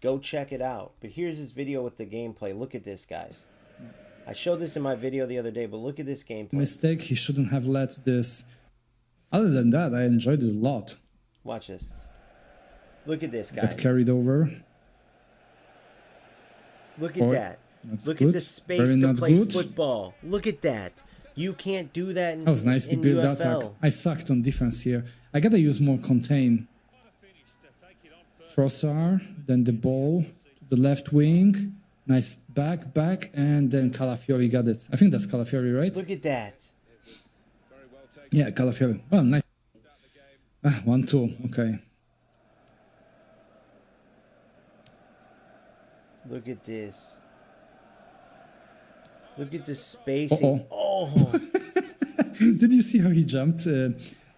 go check it out. But here's this video with the gameplay. Look at this, guys. I showed this in my video the other day, but look at this gameplay. Mistake, he shouldn't have let this. Other than that, I enjoyed it a lot. Watch this. Look at this, guys. Got carried over. Look at that. Look at the space to play football. Look at that. You can't do that in That was nice to build UFL. attack. I sucked on defense here. I gotta use more contain. Trossard, then the ball to the left wing. Nice back, and then Calafiori got it. I think that's Calafiori, right? Look at that. Yeah, Calafiori. Well, nice. 1-2, okay. Look at this. Look at the spacing. Oh. Did you see how he jumped?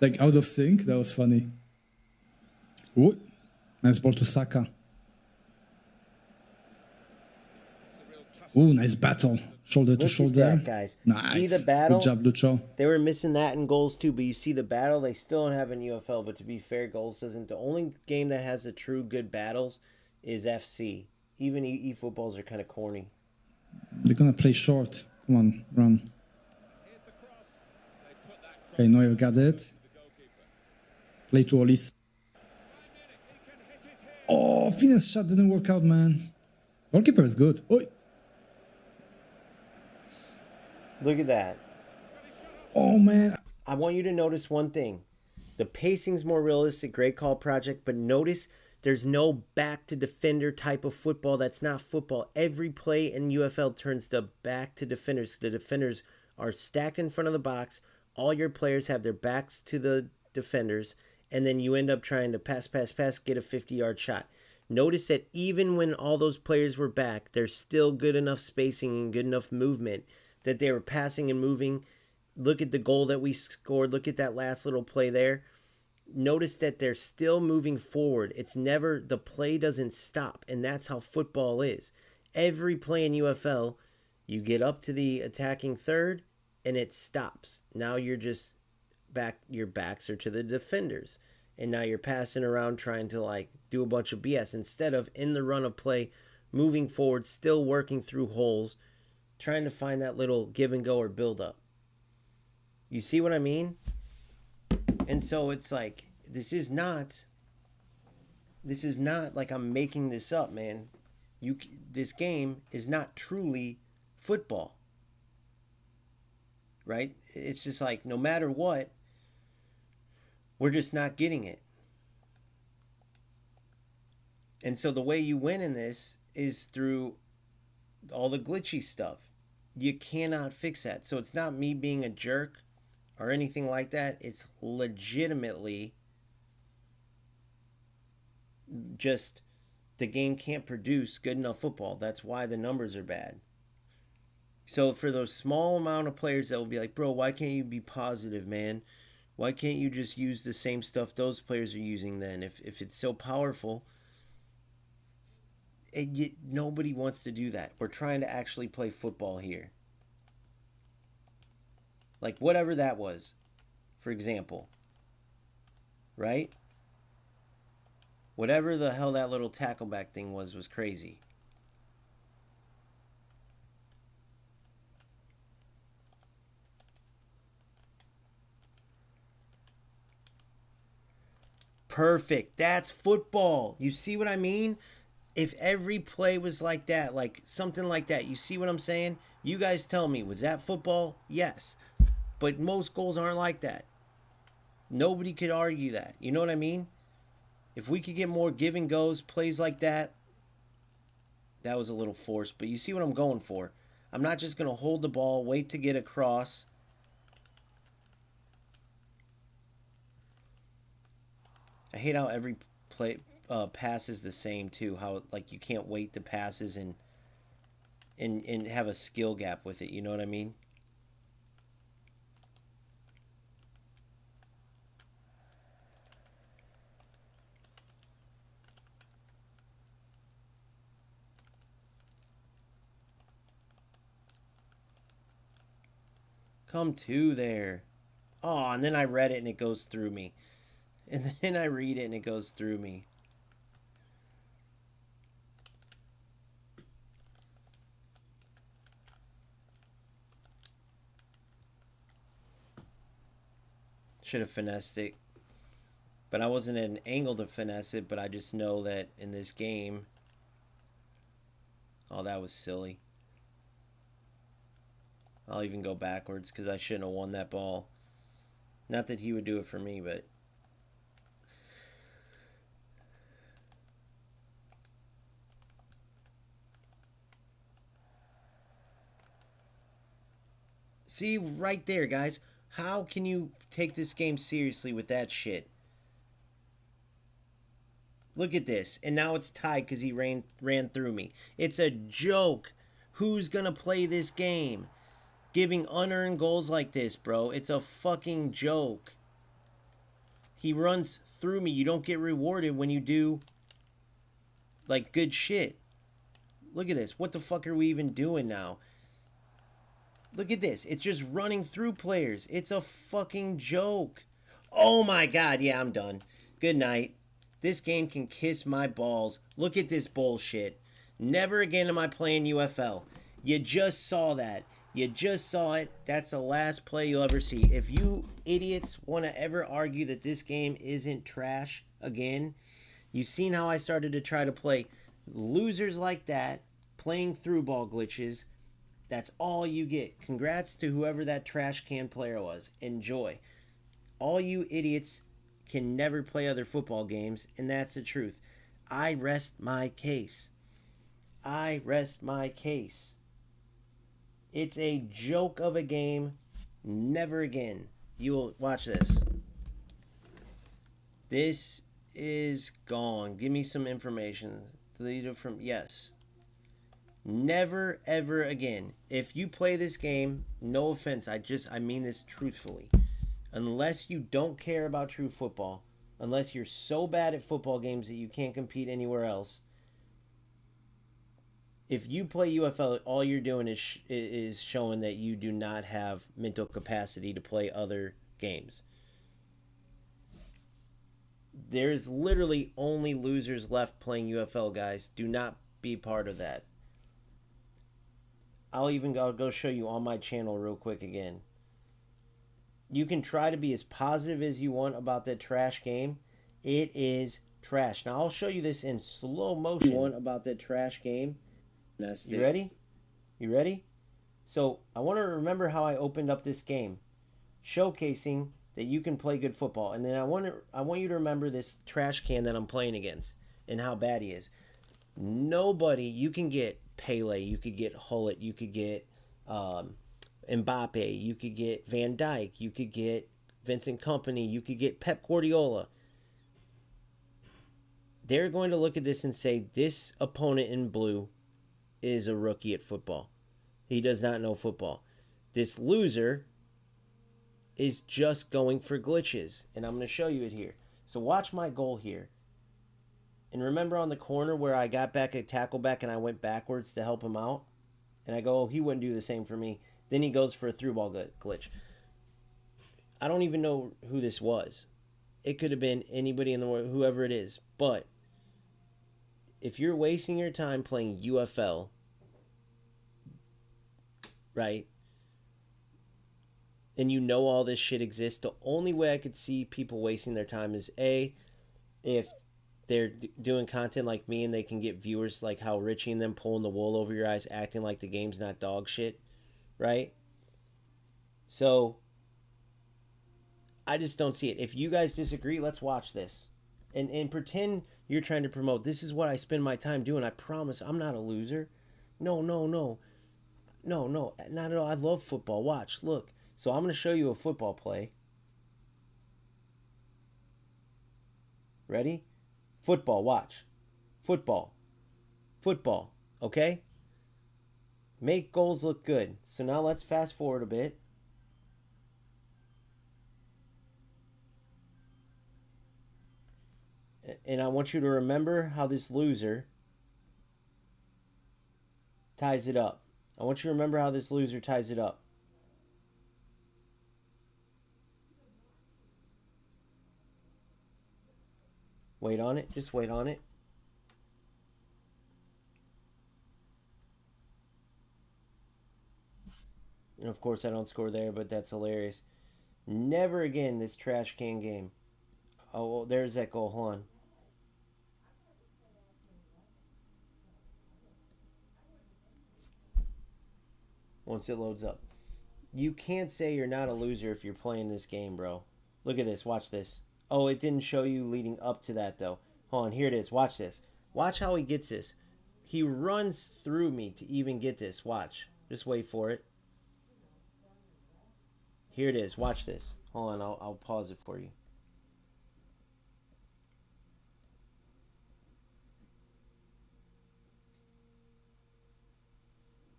Like out of sync. That was funny. Ooh, nice ball to Saka. Ooh, nice battle. Shoulder to Look shoulder. at that, guys. Nice. See the battle? Good job, Lucho. They were missing that in goals too, but you see the battle they still don't have in UFL. But to be fair, goals doesn't. The only game that has the true good battles is FC. Even eFootballs are kind of corny. They're gonna play short. Come on, run. Okay, Neuer got it. Play to Olis. Oh, finesse shot didn't work out, man. Goalkeeper is good. Oi. Look at that. Oh, man. I want you to notice one thing. The pacing's more realistic. Great call, Project. But notice there's no back to defender type of football. That's not football. Every play in UFL turns to back to defenders. The defenders are stacked in front of the box. All your players have their backs to the defenders. And then you end up trying to pass, get a 50-yard shot. Notice that even when all those players were back, there's still good enough spacing and good enough movement that they were passing and moving. Look at the goal that we scored. Look at that last little play there. Notice that they're still moving forward. It's never, the play doesn't stop. And that's how football is. Every play in UFL, you get up to the attacking third and it stops. Now you're just back, your backs are to the defenders. And now you're passing around trying to like do a bunch of BS instead of in the run of play, moving forward, still working through holes, trying to find that little give and go or build up. You see what I mean? And so it's like, this is not like I'm making this up, man. This game is not truly football. Right? It's just like, no matter what, we're just not getting it. And so the way you win in this is through all the glitchy stuff. You cannot fix that. So it's not me being a jerk or anything like that. It's legitimately just the game can't produce good enough football. That's why the numbers are bad. So for those small amount of players that will be like, bro, why can't you be positive, man? Why can't you just use the same stuff those players are using then? If it's so powerful, nobody wants to do that. We're trying to actually play football here. Like whatever that was, for example. Right? Whatever the hell that little tackleback thing was crazy. Perfect. That's football. You see what I mean? If every play was like that, like something like that, you see what I'm saying? You guys tell me, was that football? Yes. But most goals aren't like that. Nobody could argue that. You know what I mean? If we could get more give and goes, plays like that, that was a little forced. But you see what I'm going for. I'm not just going to hold the ball, wait to get across. I hate how every play pass is the same too. How like you can't wait to passes and have a skill gap with it. You know what I mean? Come to there. Oh, and then I read it and it goes through me. And then I read it and it goes through me. Should have finessed it. But I wasn't at an angle to finesse it, but I just know that in this game... Oh, that was silly. I'll even go backwards because I shouldn't have won that ball. Not that he would do it for me, but... See, right there, guys. How can you take this game seriously with that shit? Look at this. And now it's tied because he ran through me. It's a joke. Who's going to play this game? Giving unearned goals like this, bro. It's a fucking joke. He runs through me. You don't get rewarded when you do, like, good shit. Look at this. What the fuck are we even doing now? Look at this. It's just running through players. It's a fucking joke. Oh my god. Yeah, I'm done. Good night. This game can kiss my balls. Look at this bullshit. Never again am I playing UFL. You just saw that. You just saw it. That's the last play you'll ever see. If you idiots want to ever argue that this game isn't trash again, you've seen how I started to try to play losers like that, playing through ball glitches. That's all you get. Congrats to whoever that trash can player was. Enjoy. All you idiots can never play other football games, and that's the truth. I rest my case. I rest my case. It's a joke of a game. Never again. You will watch this. This is gone. Give me some information. Delete it from yes. Never ever again. If you play this game, no offense, I mean this truthfully. Unless you don't care about true football, unless you're so bad at football games that you can't compete anywhere else, if you play UFL, all you're doing is showing that you do not have mental capacity to play other games. There's literally only losers left playing UFL, guys. Do not be part of that. I'll go show you on my channel real quick again. You can try to be as positive as you want about that trash game. It is trash. Now I'll show you this in slow motion about that trash game. You ready? You ready? So I want to remember how I opened up this game, showcasing that you can play good football, and then I want you to remember this trash can that I'm playing against and how bad he is. Nobody, you can get Pele, you could get Hullet, you could get Mbappe, you could get Van Dijk, you could get Vincent Kompany, you could get Pep Guardiola. They're going to look at this and say, this opponent in blue is a rookie at football. He does not know football. This loser is just going for glitches, and I'm going to show you it here. So watch my goal here. And remember on the corner where I got back a tackle back and I went backwards to help him out? And I go, oh, he wouldn't do the same for me. Then he goes for a through ball glitch. I don't even know who this was. It could have been anybody in the world, whoever it is. But if you're wasting your time playing UFL, right, and you know all this shit exists, the only way I could see people wasting their time is A, if they're doing content like me and they can get viewers like how Richie and them pulling the wool over your eyes, acting like the game's not dog shit, right? So I just don't see it. If you guys disagree, let's watch this. And pretend you're trying to promote, this is what I spend my time doing. I promise I'm not a loser. No, not at all. I love football. Watch, look. So I'm going to show you a football play. Ready? Football, watch. Football. Okay? Make goals look good. So now let's fast forward a bit. And I want you to remember how this loser ties it up. I want you to remember how this loser ties it up. Wait on it. Just wait on it. And of course I don't score there, but that's hilarious. Never again this trash can game. Oh, well, there's that goal. Hold on. Once it loads up. You can't say you're not a loser if you're playing this game, bro. Look at this. Watch this. Oh, it didn't show you leading up to that, though. Hold on. Here it is. Watch this. Watch how he gets this. He runs through me to even get this. Watch. Just wait for it. Here it is. Watch this. Hold on. I'll pause it for you.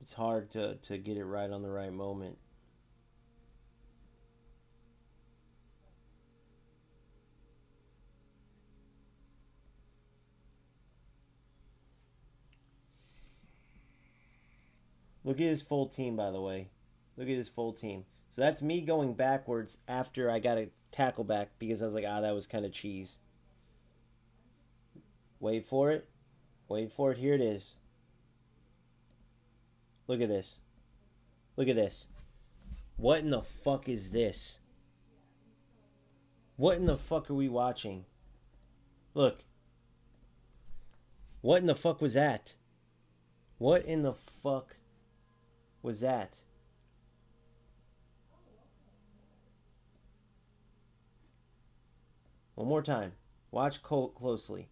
It's hard to get it right on the right moment. Look at his full team, by the way. Look at his full team. So that's me going backwards after I got a tackle back because I was like, that was kind of cheese. Wait for it. Wait for it. Here it is. Look at this. Look at this. What in the fuck is this? What in the fuck are we watching? Look. What in the fuck was that? What in the fuck was that? One more time. Watch closely.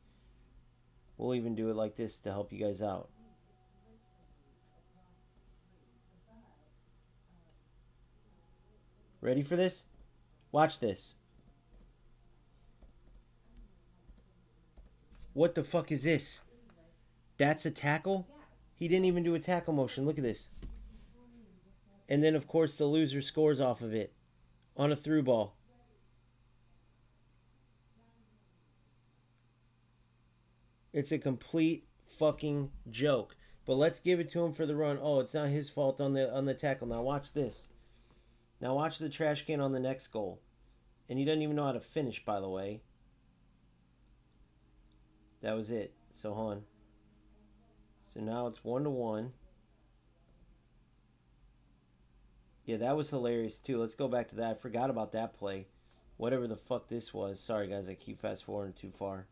We'll even do it like this to help you guys out. Ready for this? Watch this. What the fuck is this? That's a tackle? He didn't even do a tackle motion. Look at this. And then, of course, the loser scores off of it on a through ball. It's a complete fucking joke. But let's give it to him for the run. Oh, it's not his fault on the tackle. Now watch this. Now watch the trash can on the next goal. And he doesn't even know how to finish, by the way. That was it. So, hold on. So now it's 1-1. Yeah, that was hilarious, too. Let's go back to that. I forgot about that play. Whatever the fuck this was. Sorry, guys. I keep fast-forwarding too far.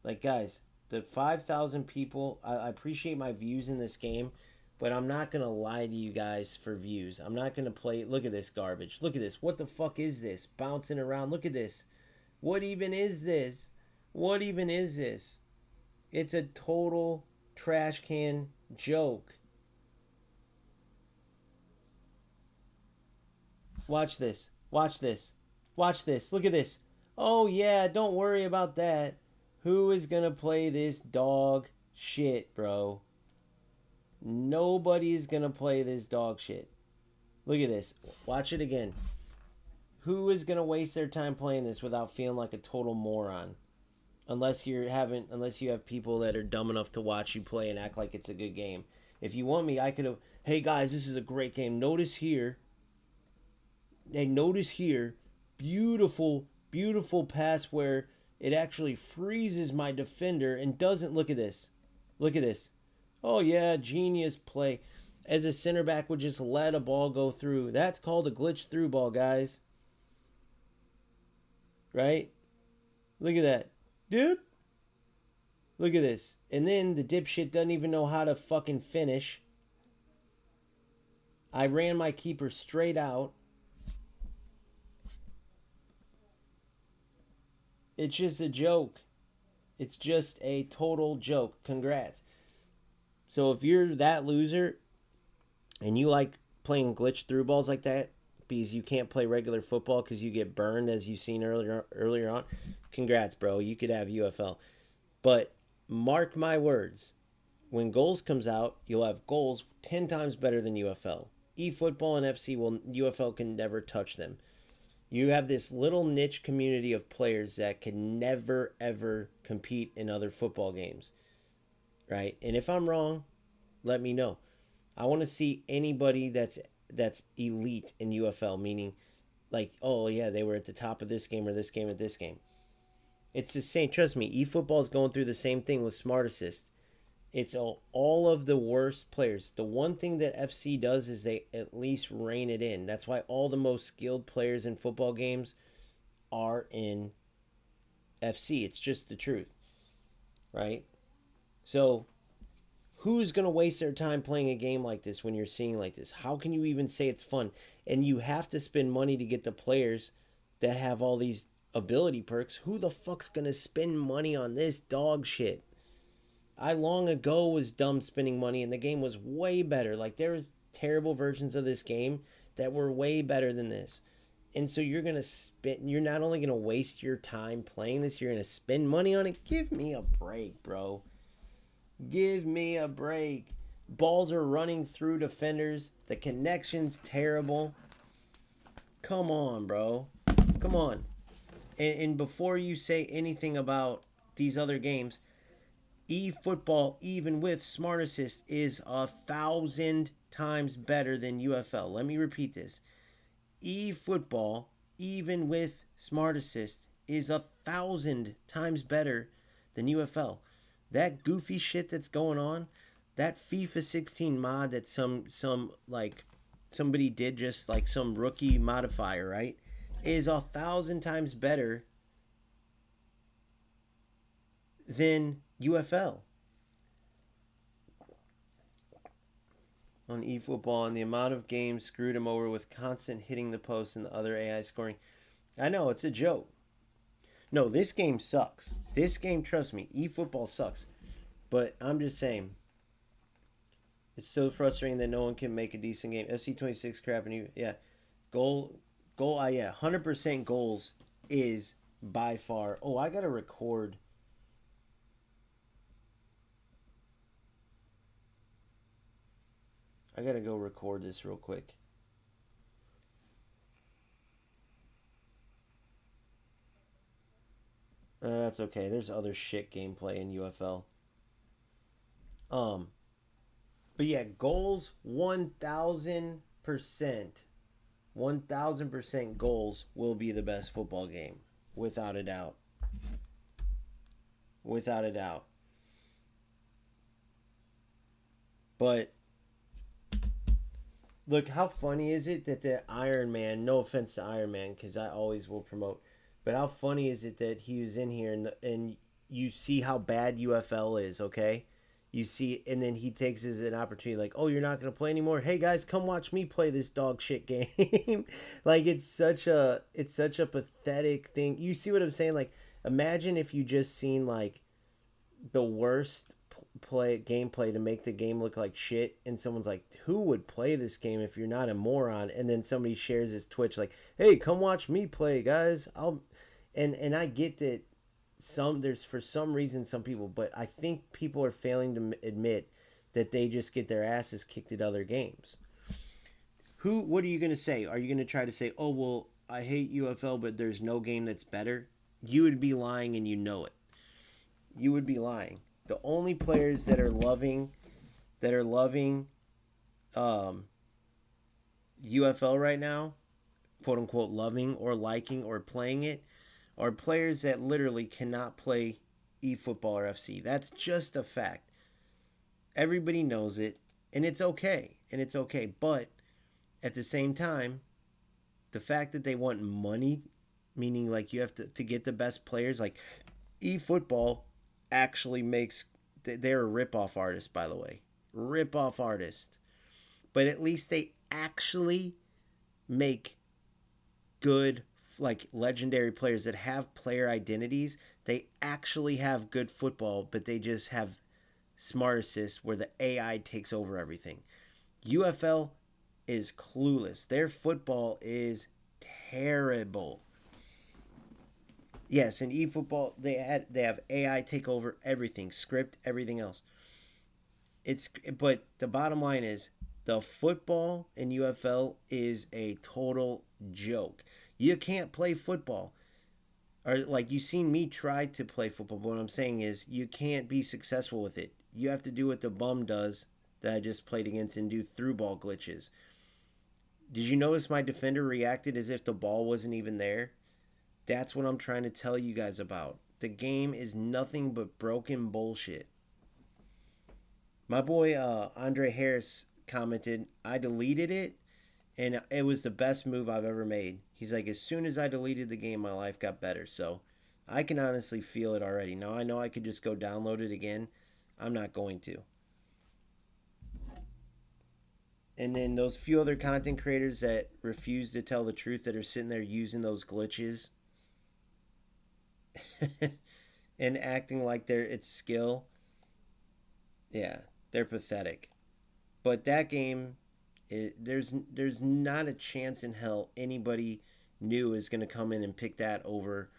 Like, guys, the 5,000 people, I appreciate my views in this game, but I'm not going to lie to you guys for views. I'm not going to play. Look at this garbage. Look at this. What the fuck is this? Bouncing around. Look at this. What even is this? What even is this? It's a total trash can joke. Watch this. Watch this. Watch this. Look at this. Oh, yeah, don't worry about that. Who is going to play this dog shit, bro? Nobody is going to play this dog shit. Look at this. Watch it again. Who is going to waste their time playing this without feeling like a total moron? Unless you have people that are dumb enough to watch you play and act like it's a good game. If you want me, I could have, hey guys, this is a great game. Notice here. Hey, notice here. Beautiful, beautiful pass where it actually freezes my defender and doesn't. Look at this. Look at this. Oh, yeah, genius play. As a center back would just let a ball go through. That's called a glitch through ball, guys. Right? Look at that. Dude. Look at this. And then the dipshit doesn't even know how to fucking finish. I ran my keeper straight out. It's just a joke. It's just a total joke. Congrats. So if you're that loser and you like playing glitch through balls like that because you can't play regular football because you get burned, as you've seen earlier on, congrats, bro. You could have UFL. But mark my words, when goals comes out, you'll have goals 10 times better than UFL. eFootball and UFL can never touch them. You have this little niche community of players that can never, ever compete in other football games. Right? And if I'm wrong, let me know. I want to see anybody that's elite in UFL, meaning like, oh, yeah, they were at the top of this game or this game or this game. It's the same. Trust me, eFootball is going through the same thing with Smart Assist. It's all of the worst players. The one thing that FC does is they at least rein it in. That's why all the most skilled players in football games are in FC. It's just the truth. Right? So, who's going to waste their time playing a game like this when you're seeing like this? How can you even say it's fun? And you have to spend money to get the players that have all these ability perks. Who the fuck's going to spend money on this dog shit? I long ago was dumb spending money, and the game was way better. Like, there was terrible versions of this game that were way better than this. And so you're not only going to waste your time playing this, you're going to spend money on it. Give me a break, bro. Give me a break. Balls are running through defenders. The connection's terrible. Come on, bro. Come on. And before you say anything about these other games, eFootball, even with Smart Assist, is 1,000 times better than UFL. Let me repeat this. eFootball, even with Smart Assist, is 1,000 times better than UFL. That goofy shit that's going on, that FIFA 16 mod that some like somebody did, just like some rookie modifier, right, is 1,000 times better than UFL. On eFootball, and the amount of games screwed him over with constant hitting the post and the other AI scoring. I know, it's a joke. No, this game sucks. This game, trust me, eFootball sucks. But I'm just saying, it's so frustrating that no one can make a decent game. FC26 crap, and you, yeah, yeah, 100% goals is by far. Oh, I gotta record. I gotta go record this real quick. That's okay. There's other shit gameplay in UFL. But yeah, goals 1,000%. 1,000% goals will be the best football game, without a doubt. Without a doubt. But look, how funny is it that the Iron Man, no offense to Iron Man, because I always will promote, but how funny is it that he was in here and you see how bad UFL is, okay? You see, and then he takes it as an opportunity, like, oh, you're not going to play anymore? Hey, guys, come watch me play this dog shit game. Like, it's such a pathetic thing. You see what I'm saying? Like, imagine if you just seen, like, the worst gameplay to make the game look like shit, and someone's like, who would play this game if you're not a moron? And then somebody shares his Twitch like, hey, come watch me play, guys. And I get that there's for some reason some people, but I think people are failing to admit that they just get their asses kicked at other games. What are you going to say? Are you going to try to say, oh, well, I hate UFL, but there's no game that's better? You would be lying, and you know it. You would be lying. The only players that are loving UFL right now, quote unquote loving or liking or playing it, are players that literally cannot play eFootball or FC. That's just a fact. Everybody knows it, and it's okay. But at the same time, the fact that they want money, meaning like you have to get the best players, like eFootball actually makes, they're a rip-off artist, by the way. Rip-off artist. But at least they actually make good, like, legendary players that have player identities. They actually have good football, but they just have smart assist where the AI takes over everything. UFL is clueless. Their football is terrible. Yes, in eFootball, they have AI take over everything, script, everything else. But the bottom line is, the football in UFL is a total joke. You can't play football. Or like, you've seen me try to play football, but what I'm saying is you can't be successful with it. You have to do what the bum does that I just played against and do through ball glitches. Did you notice my defender reacted as if the ball wasn't even there? That's what I'm trying to tell you guys about. The game is nothing but broken bullshit. My boy Andre Harris commented, I deleted it, and it was the best move I've ever made. He's like, as soon as I deleted the game, my life got better. So I can honestly feel it already. Now I know I could just go download it again. I'm not going to. And then those few other content creators that refuse to tell the truth, that are sitting there using those glitches and acting like it's skill. Yeah, they're pathetic. But that game, there's not a chance in hell anybody new is going to come in and pick that over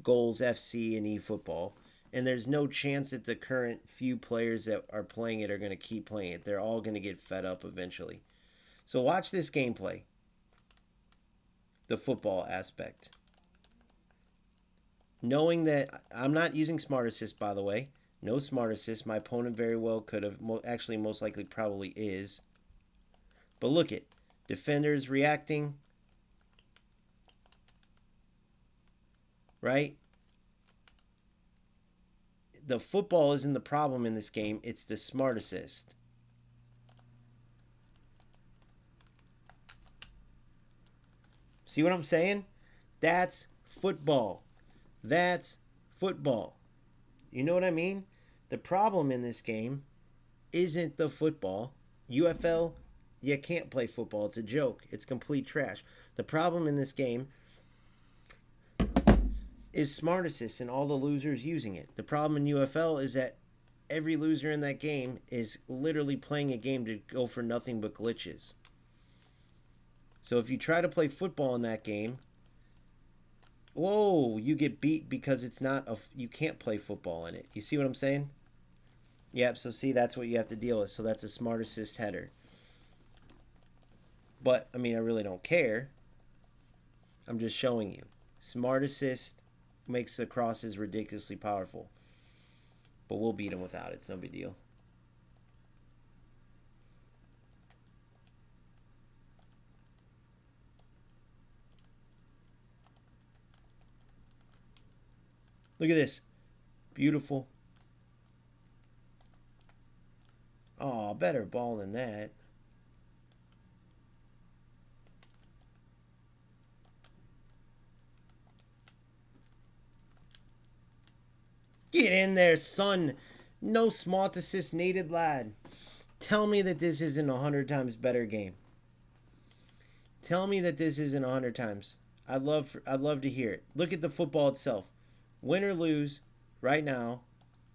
Goals FC and eFootball. And there's no chance that the current few players that are playing it are going to keep playing it. They're all going to get fed up eventually. So watch this gameplay. The football aspect. Knowing that I'm not using Smart Assist, by the way. No smart assist. My opponent very well could have. Actually, most likely probably is. But look it. Defenders reacting. Right? The football isn't the problem in this game. It's the smart assist. See what I'm saying? That's football. That's football. You know what I mean? The problem in this game isn't the football. UFL, you can't play football. It's a joke. It's complete trash. The problem in this game is smart assist and all the losers using it. The problem in UFL is that every loser in that game is literally playing a game to go for nothing but glitches. So if you try to play football in that game, whoa, you get beat because it's not a, you can't play football in it. You see what I'm saying? Yep, so see, that's what you have to deal with. So that's a smart assist header. But, I mean, I really don't care. I'm just showing you. Smart assist makes the crosses ridiculously powerful. But we'll beat him without it. It's no big deal. Look at this. Beautiful. Oh, better ball than that. Get in there, son. No smart assist needed, lad. Tell me that this isn't 100 times better game. Tell me that this isn't 100 times. I'd love to hear it. Look at the football itself. Win or lose, right now,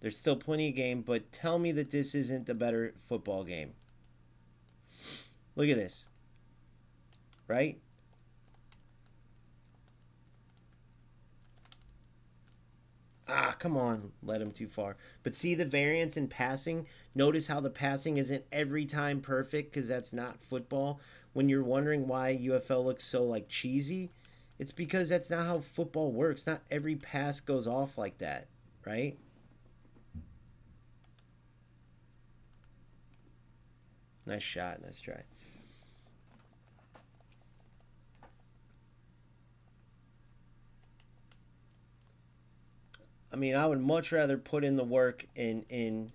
there's still plenty of game, but tell me that this isn't the better football game. Look at this. Right? Ah, come on. Led him too far. But see the variance in passing? Notice how the passing isn't every time perfect because that's not football. When you're wondering why UFL looks so, like, cheesy, it's because that's not how football works. Not every pass goes off like that, right? Nice shot. Nice try. I mean, I would much rather put in the work in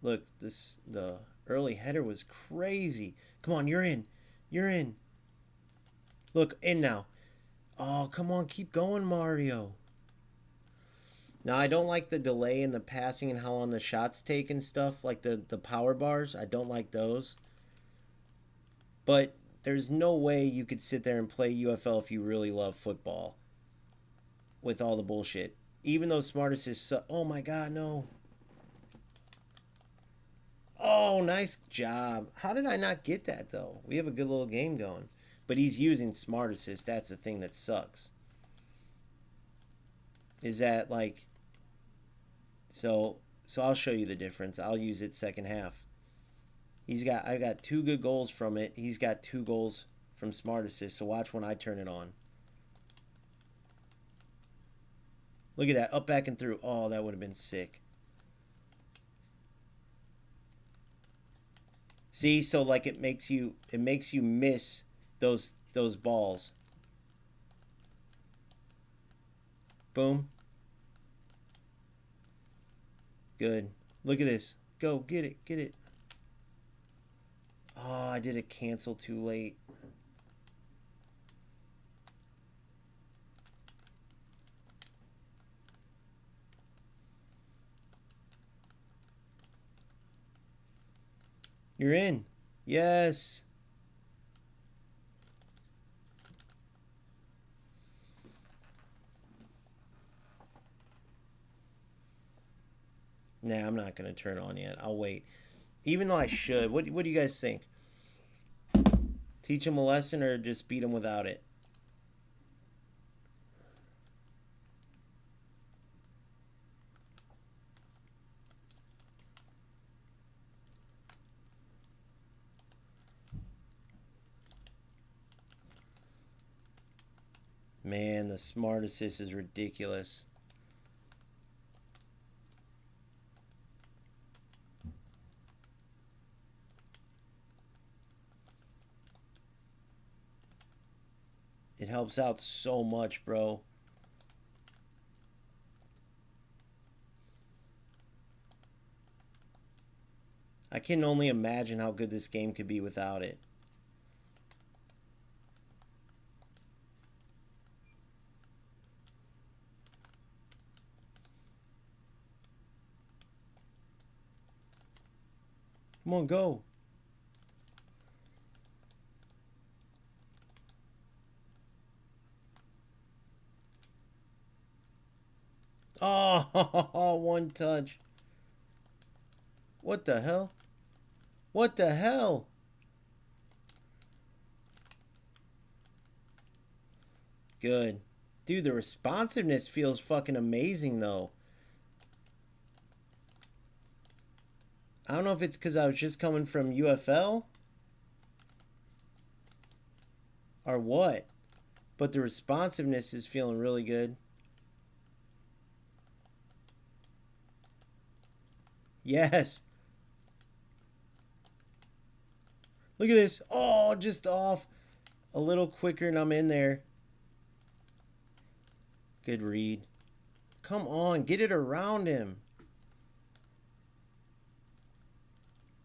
look, the early header was crazy. Come on, you're in. You're in. Look, in now. Oh, come on, keep going, Mario. Now, I don't like the delay in the passing and how long the shots take and stuff, like the power bars. I don't like those. But there's no way you could sit there and play UFL if you really love football with all the bullshit. Even though smart assist, oh my god, no. Oh, nice job. How did I not get that, though? We have a good little game going. But he's using smart assist. That's the thing that sucks. Is that, like... So I'll show you the difference. I'll use it second half. I got 2 good goals from it. He's got 2 goals from smart assist. So watch when I turn it on. Look at that. Up, back, and through. Oh, that would have been sick. See? So, like, it makes you miss those balls. Boom. Good. Look at this. Go. Get it. Get it. Oh, I did a cancel too late. You're in. Yes. Nah, I'm not going to turn on yet. I'll wait. Even though I should. What do you guys think? Teach him a lesson or just beat him without it? Man, the smart assist is ridiculous. It helps out so much, bro. I can only imagine how good this game could be without it. Come on, go. Oh, one touch. What the hell? What the hell? Good. Dude, the responsiveness feels fucking amazing, though. I don't know if it's because I was just coming from UFL or what, but the responsiveness is feeling really good. Yes. Look at this. Oh, just off. A little quicker and I'm in there. Good read. Come on, get it around him.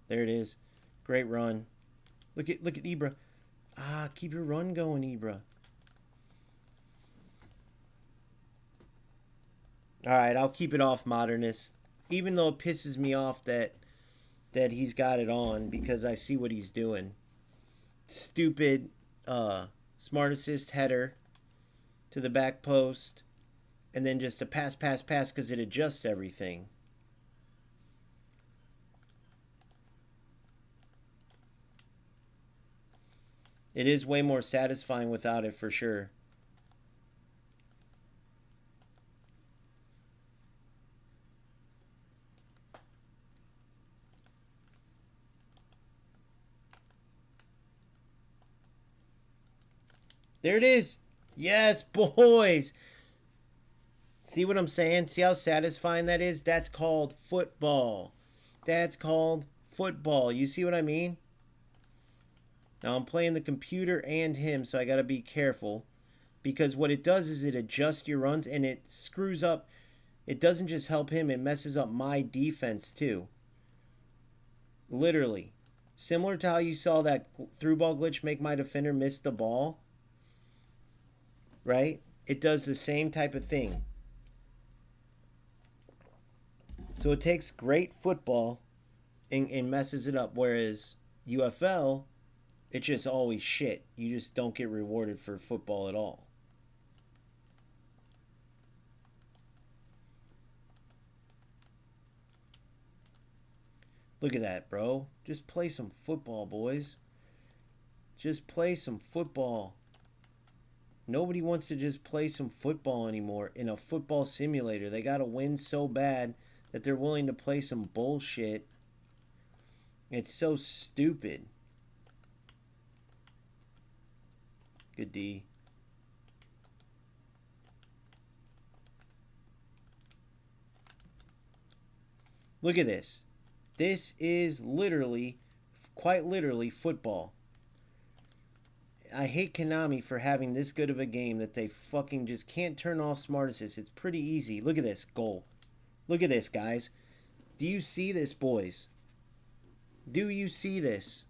There it is. Great run. Look at Ibra. Ah, keep your run going, Ibra. Alright, I'll keep it off, Modernist. Even though it pisses me off that he's got it on because I see what he's doing. Stupid smart assist header to the back post. And then just a pass because it adjusts everything. It is way more satisfying without it for sure. There it is. Yes, boys. See what I'm saying? See how satisfying that is? That's called football. That's called football. You see what I mean? Now I'm playing the computer and him, so I got to be careful. Because what it does is it adjusts your runs and it screws up. It doesn't just help him, it messes up my defense too. Literally. Similar to how you saw that through ball glitch make my defender miss the ball. Right? It does the same type of thing. So it takes great football and messes it up. Whereas UFL, it's just always shit. You just don't get rewarded for football at all. Look at that, bro. Just play some football, boys. Just play some football. Nobody wants to just play some football anymore in a football simulator. They got to win so bad that they're willing to play some bullshit. It's so stupid. Good D. Look at this. This is literally, quite literally, football. I hate Konami for having this good of a game that they fucking just can't turn off smart assist. It's pretty easy. Look at this. Goal. Look at this, guys. Do you see this, boys? Do you see this?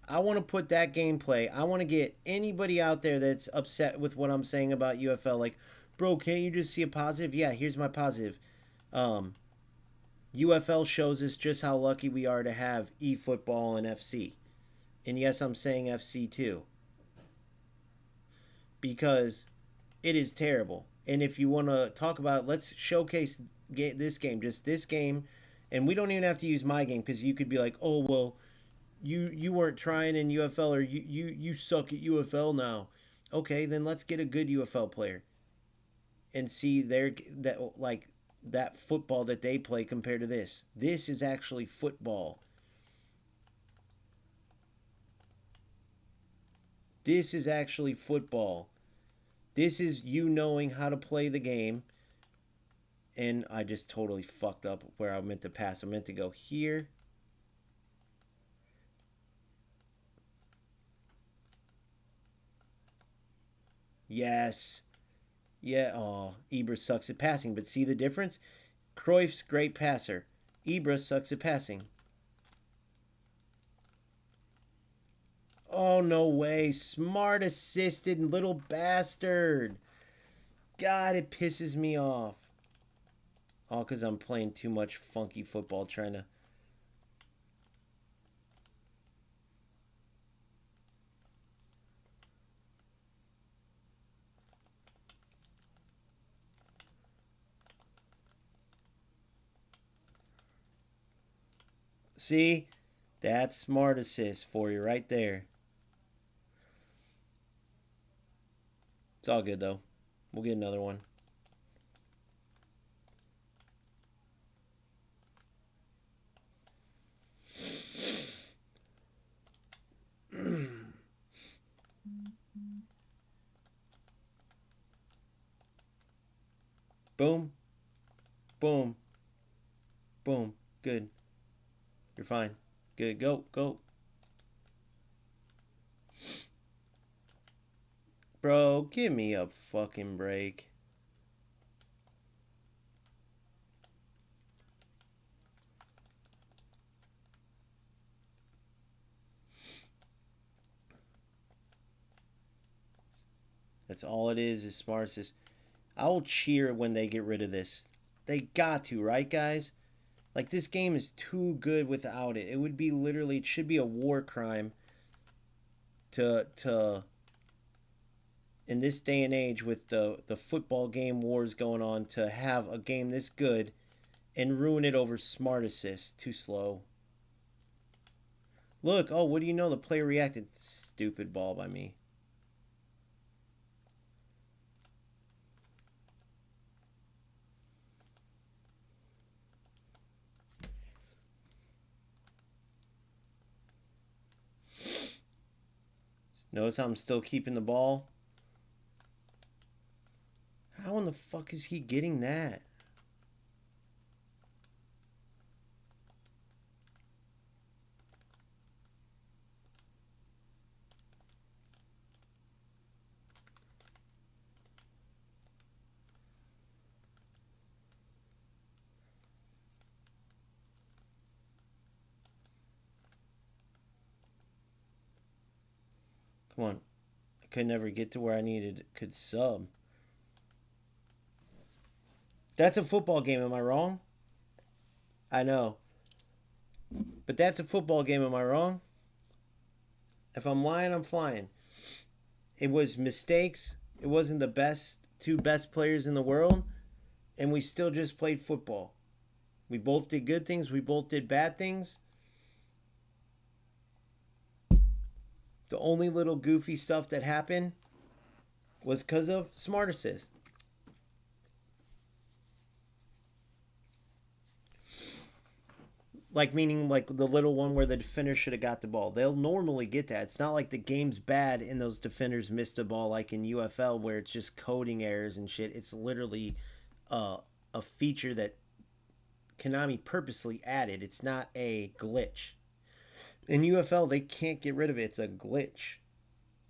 I want to put that gameplay. I want to get anybody out there that's upset with what I'm saying about UFL. Like, bro, can't you just see a positive? Yeah, here's my positive. UFL shows us just how lucky we are to have eFootball and FC. And yes, I'm saying FC too. Because it is terrible. And if you want to talk about it, let's showcase this game. Just this game. And we don't even have to use my game because you could be like, oh, well, you weren't trying in UFL or you suck at UFL now. Okay, then let's get a good UFL player. And see that football that they play compared to this. This is actually football. This is actually football. This is you knowing how to play the game. And I just totally fucked up where I meant to pass. I meant to go here. Yes. Yeah, oh, Ibra sucks at passing, but see the difference? Cruyff's great passer. Ibra sucks at passing. Oh, no way. Smart assisted little bastard. God, it pisses me off. All because I'm playing too much funky football trying to... See? That's smart assist for you right there. It's all good, though. We'll get another one. Boom. Boom. Boom. Good. You're fine. Good. Go. Go. Bro, give me a fucking break. That's all it is smart assist. I will cheer when they get rid of this. They got to, right, guys? Like, this game is too good without it. It would be literally, it should be a war crime to in this day and age with the football game wars going on, to have a game this good and ruin it over smart assist. Too slow. Look, oh, what do you know? The player reacted. Stupid ball by me. Notice how I'm still keeping the ball. How in the fuck is he getting that? Come on. I could never get to where I could sub. That's a football game, am I wrong? I know. But that's a football game, am I wrong? If I'm lying, I'm flying. It was mistakes. It wasn't the two best players in the world. And we still just played football. We both did good things. We both did bad things. The only little goofy stuff that happened was because of smart assist. Like, meaning like the little one where the defender should have got the ball. They'll normally get that. It's not like the game's bad and those defenders missed the ball like in UFL where it's just coding errors and shit. It's literally a feature that Konami purposely added. It's not a glitch. In UFL, they can't get rid of it. It's a glitch.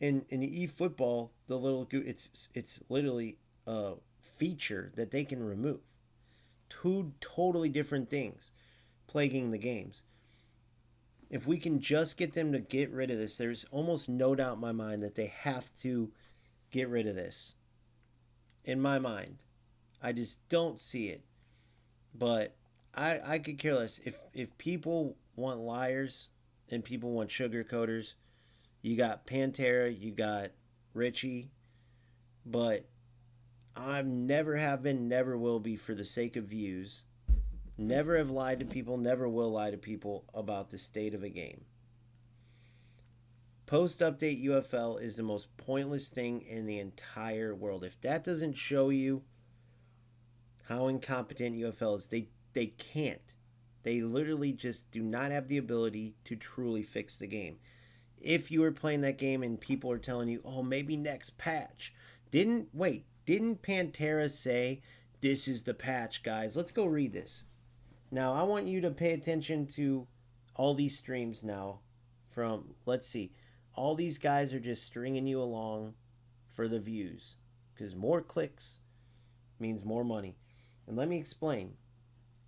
In eFootball, the little it's literally a feature that they can remove. Two totally different things plaguing the games. If we can just get them to get rid of this, there's almost no doubt in my mind that they have to get rid of this. In my mind. I just don't see it. But I could care less. If people want liars and people want sugarcoaters, you got Pantera, you got Richie, but I never have been, never will be, for the sake of views. Never have lied to people, never will lie to people about the state of a game. Post-update UFL is the most pointless thing in the entire world. If that doesn't show you how incompetent UFL is, they can't. They literally just do not have the ability to truly fix the game. If you were playing that game and people are telling you, oh, maybe next patch. Didn't Pantera say, this is the patch, guys? Let's go read this. Now, I want you to pay attention to all these streams now from, let's see. All these guys are just stringing you along for the views, because more clicks means more money. And let me explain.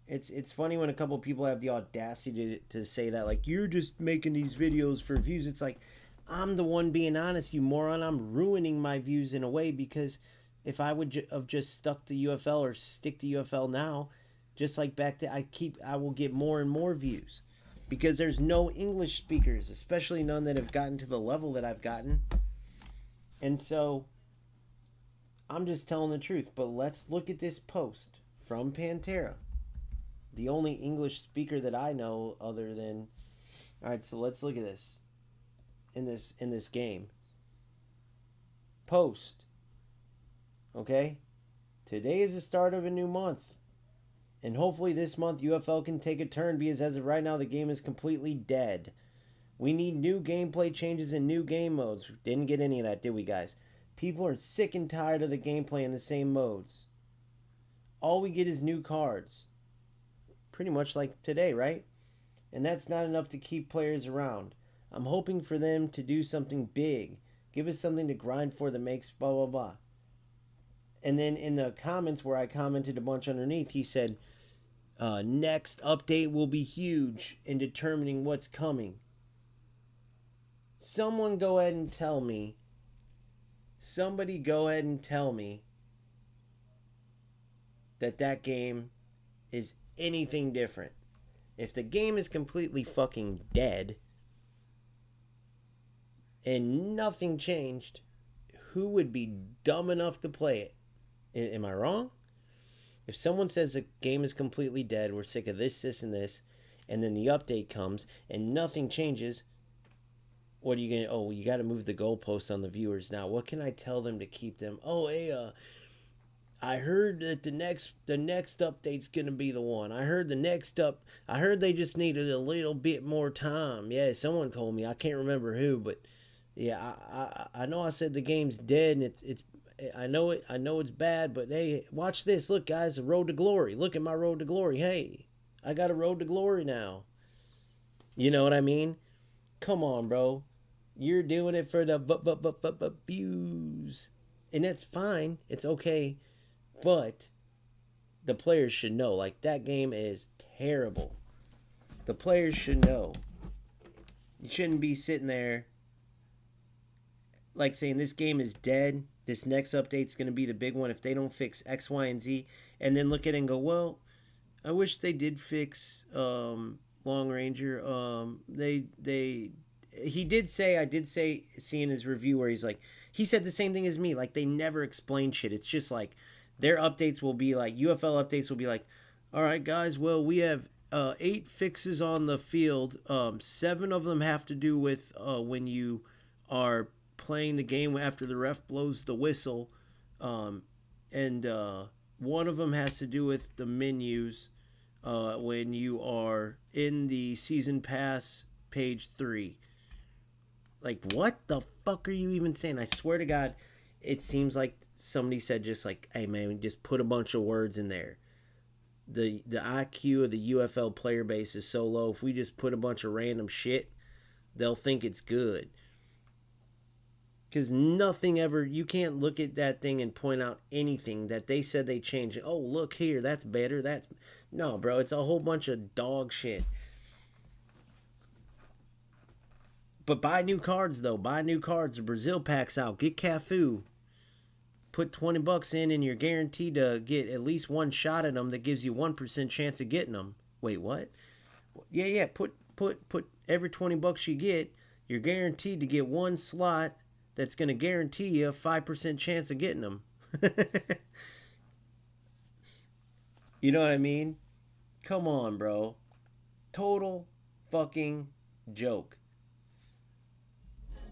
It's funny when a couple people have the audacity to say that, like, you're just making these videos for views. It's like, I'm the one being honest, you moron. I'm ruining my views in a way, because if I would have just stuck to UFL or stick to UFL now, just like back then, I will get more and more views, because there's no English speakers, especially none that have gotten to the level that I've gotten. And so I'm just telling the truth. But let's look at this post from Pantera, the only English speaker that I know other than... All right, so let's look at this. In this game. Post. Okay? Today is the start of a new month. And hopefully this month UFL can take a turn, because as of right now the game is completely dead. We need new gameplay changes and new game modes. Didn't get any of that, did we, guys? People are sick and tired of the gameplay in the same modes. All we get is new cards. Pretty much like today, right? And that's not enough to keep players around. I'm hoping for them to do something big. Give us something to grind for that makes blah, blah, blah. And then in the comments where I commented a bunch underneath, he said, next update will be huge in determining what's coming. Somebody go ahead and tell me that game is anything different. If the game is completely fucking dead and nothing changed, who would be dumb enough to play it? Am I wrong? If someone says the game is completely dead, we're sick of this, and this, and then the update comes and nothing changes, what are you gonna... Oh, you got to move the goalposts on the viewers now. What can I tell them to keep them? Oh, hey, I heard that the next update's gonna be the one. I heard they just needed a little bit more time. Yeah, someone told me. I can't remember who, but yeah, I know I said the game's dead, and it's I know it's bad, but hey, watch this. Look, guys, the road to glory. Look at my road to glory. Hey, I got a road to glory now. You know what I mean? Come on, bro. You're doing it for the views, and that's fine. It's okay. But the players should know, like, that game is terrible. The players should know. You shouldn't be sitting there like saying this game is dead. This next update's going to be the big one if they don't fix X, Y, and Z. And then look at it and go, well, I wish they did fix Long Ranger. He did say, I did see in his review where he's like, he said the same thing as me. Like, they never explain shit. It's just like, their updates will be like, UFL updates will be like, all right, guys, well, we have 8 fixes on the field. 7 of them have to do with when you are playing the game after the ref blows the whistle. And one of them has to do with the menus when you are in the season pass page 3. Like, what the fuck are you even saying? I swear to God, it seems like somebody said just like, hey, man, just put a bunch of words in there. The IQ of the UFL player base is so low. If we just put a bunch of random shit, they'll think it's good. Because nothing ever, you can't look at that thing and point out anything that they said they changed. Oh, look here, that's better. No, bro, it's a whole bunch of dog shit. But buy new cards, though. Buy new cards. The Brazil pack's out. Get Cafu. Put $20 in and you're guaranteed to get at least one shot at them that gives you 1% chance of getting them. Wait, what? Yeah. Put every $20 you get, you're guaranteed to get one slot that's going to guarantee you a 5% chance of getting them. You know what I mean? Come on, bro. Total fucking joke.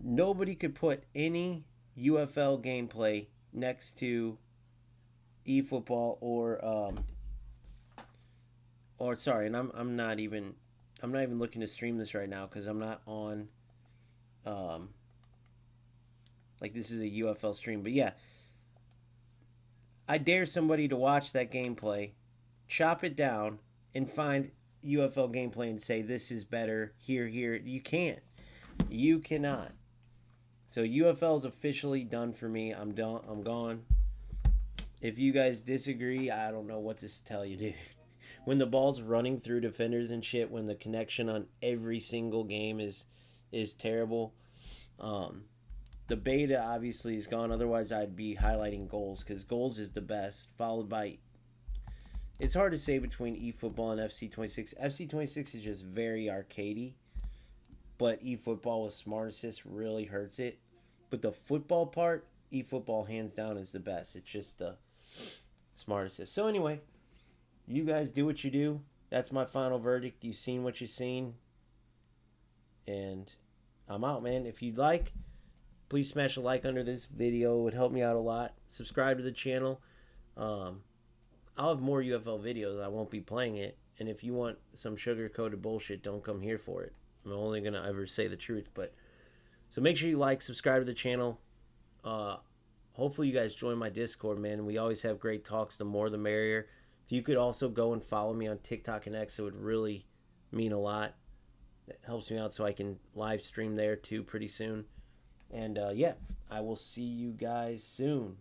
Nobody could put any UFL gameplay next to eFootball or sorry, and I'm not even looking to stream this right now because I'm not on like this is a UFL stream. But yeah, I dare somebody to watch that gameplay, chop it down, and find UFL gameplay and say this is better here. You can't. You cannot. So UFL is officially done for me. I'm done. I'm gone. If you guys disagree, I don't know what to tell you, dude. When the ball's running through defenders and shit, when the connection on every single game is terrible. The beta obviously is gone. Otherwise, I'd be highlighting goals because goals is the best. Followed by, it's hard to say between eFootball and FC26. FC26 is just very arcadey, but eFootball with Smart Assist really hurts it. But the football part, eFootball hands down is the best. It's just the Smart Assist. So anyway, you guys do what you do. That's my final verdict. You've seen what you've seen. And I'm out, man. If you'd like, please smash a like under this video. It would help me out a lot. Subscribe to the channel. I'll have more UFL videos. I won't be playing it. And if you want some sugar-coated bullshit, don't come here for it. I'm only going to ever say the truth. But so make sure you like, subscribe to the channel. Hopefully you guys join my Discord, man. We always have great talks. The more the merrier. If you could also go and follow me on TikTok and X, it would really mean a lot. It helps me out so I can live stream there too pretty soon. And yeah, I will see you guys soon.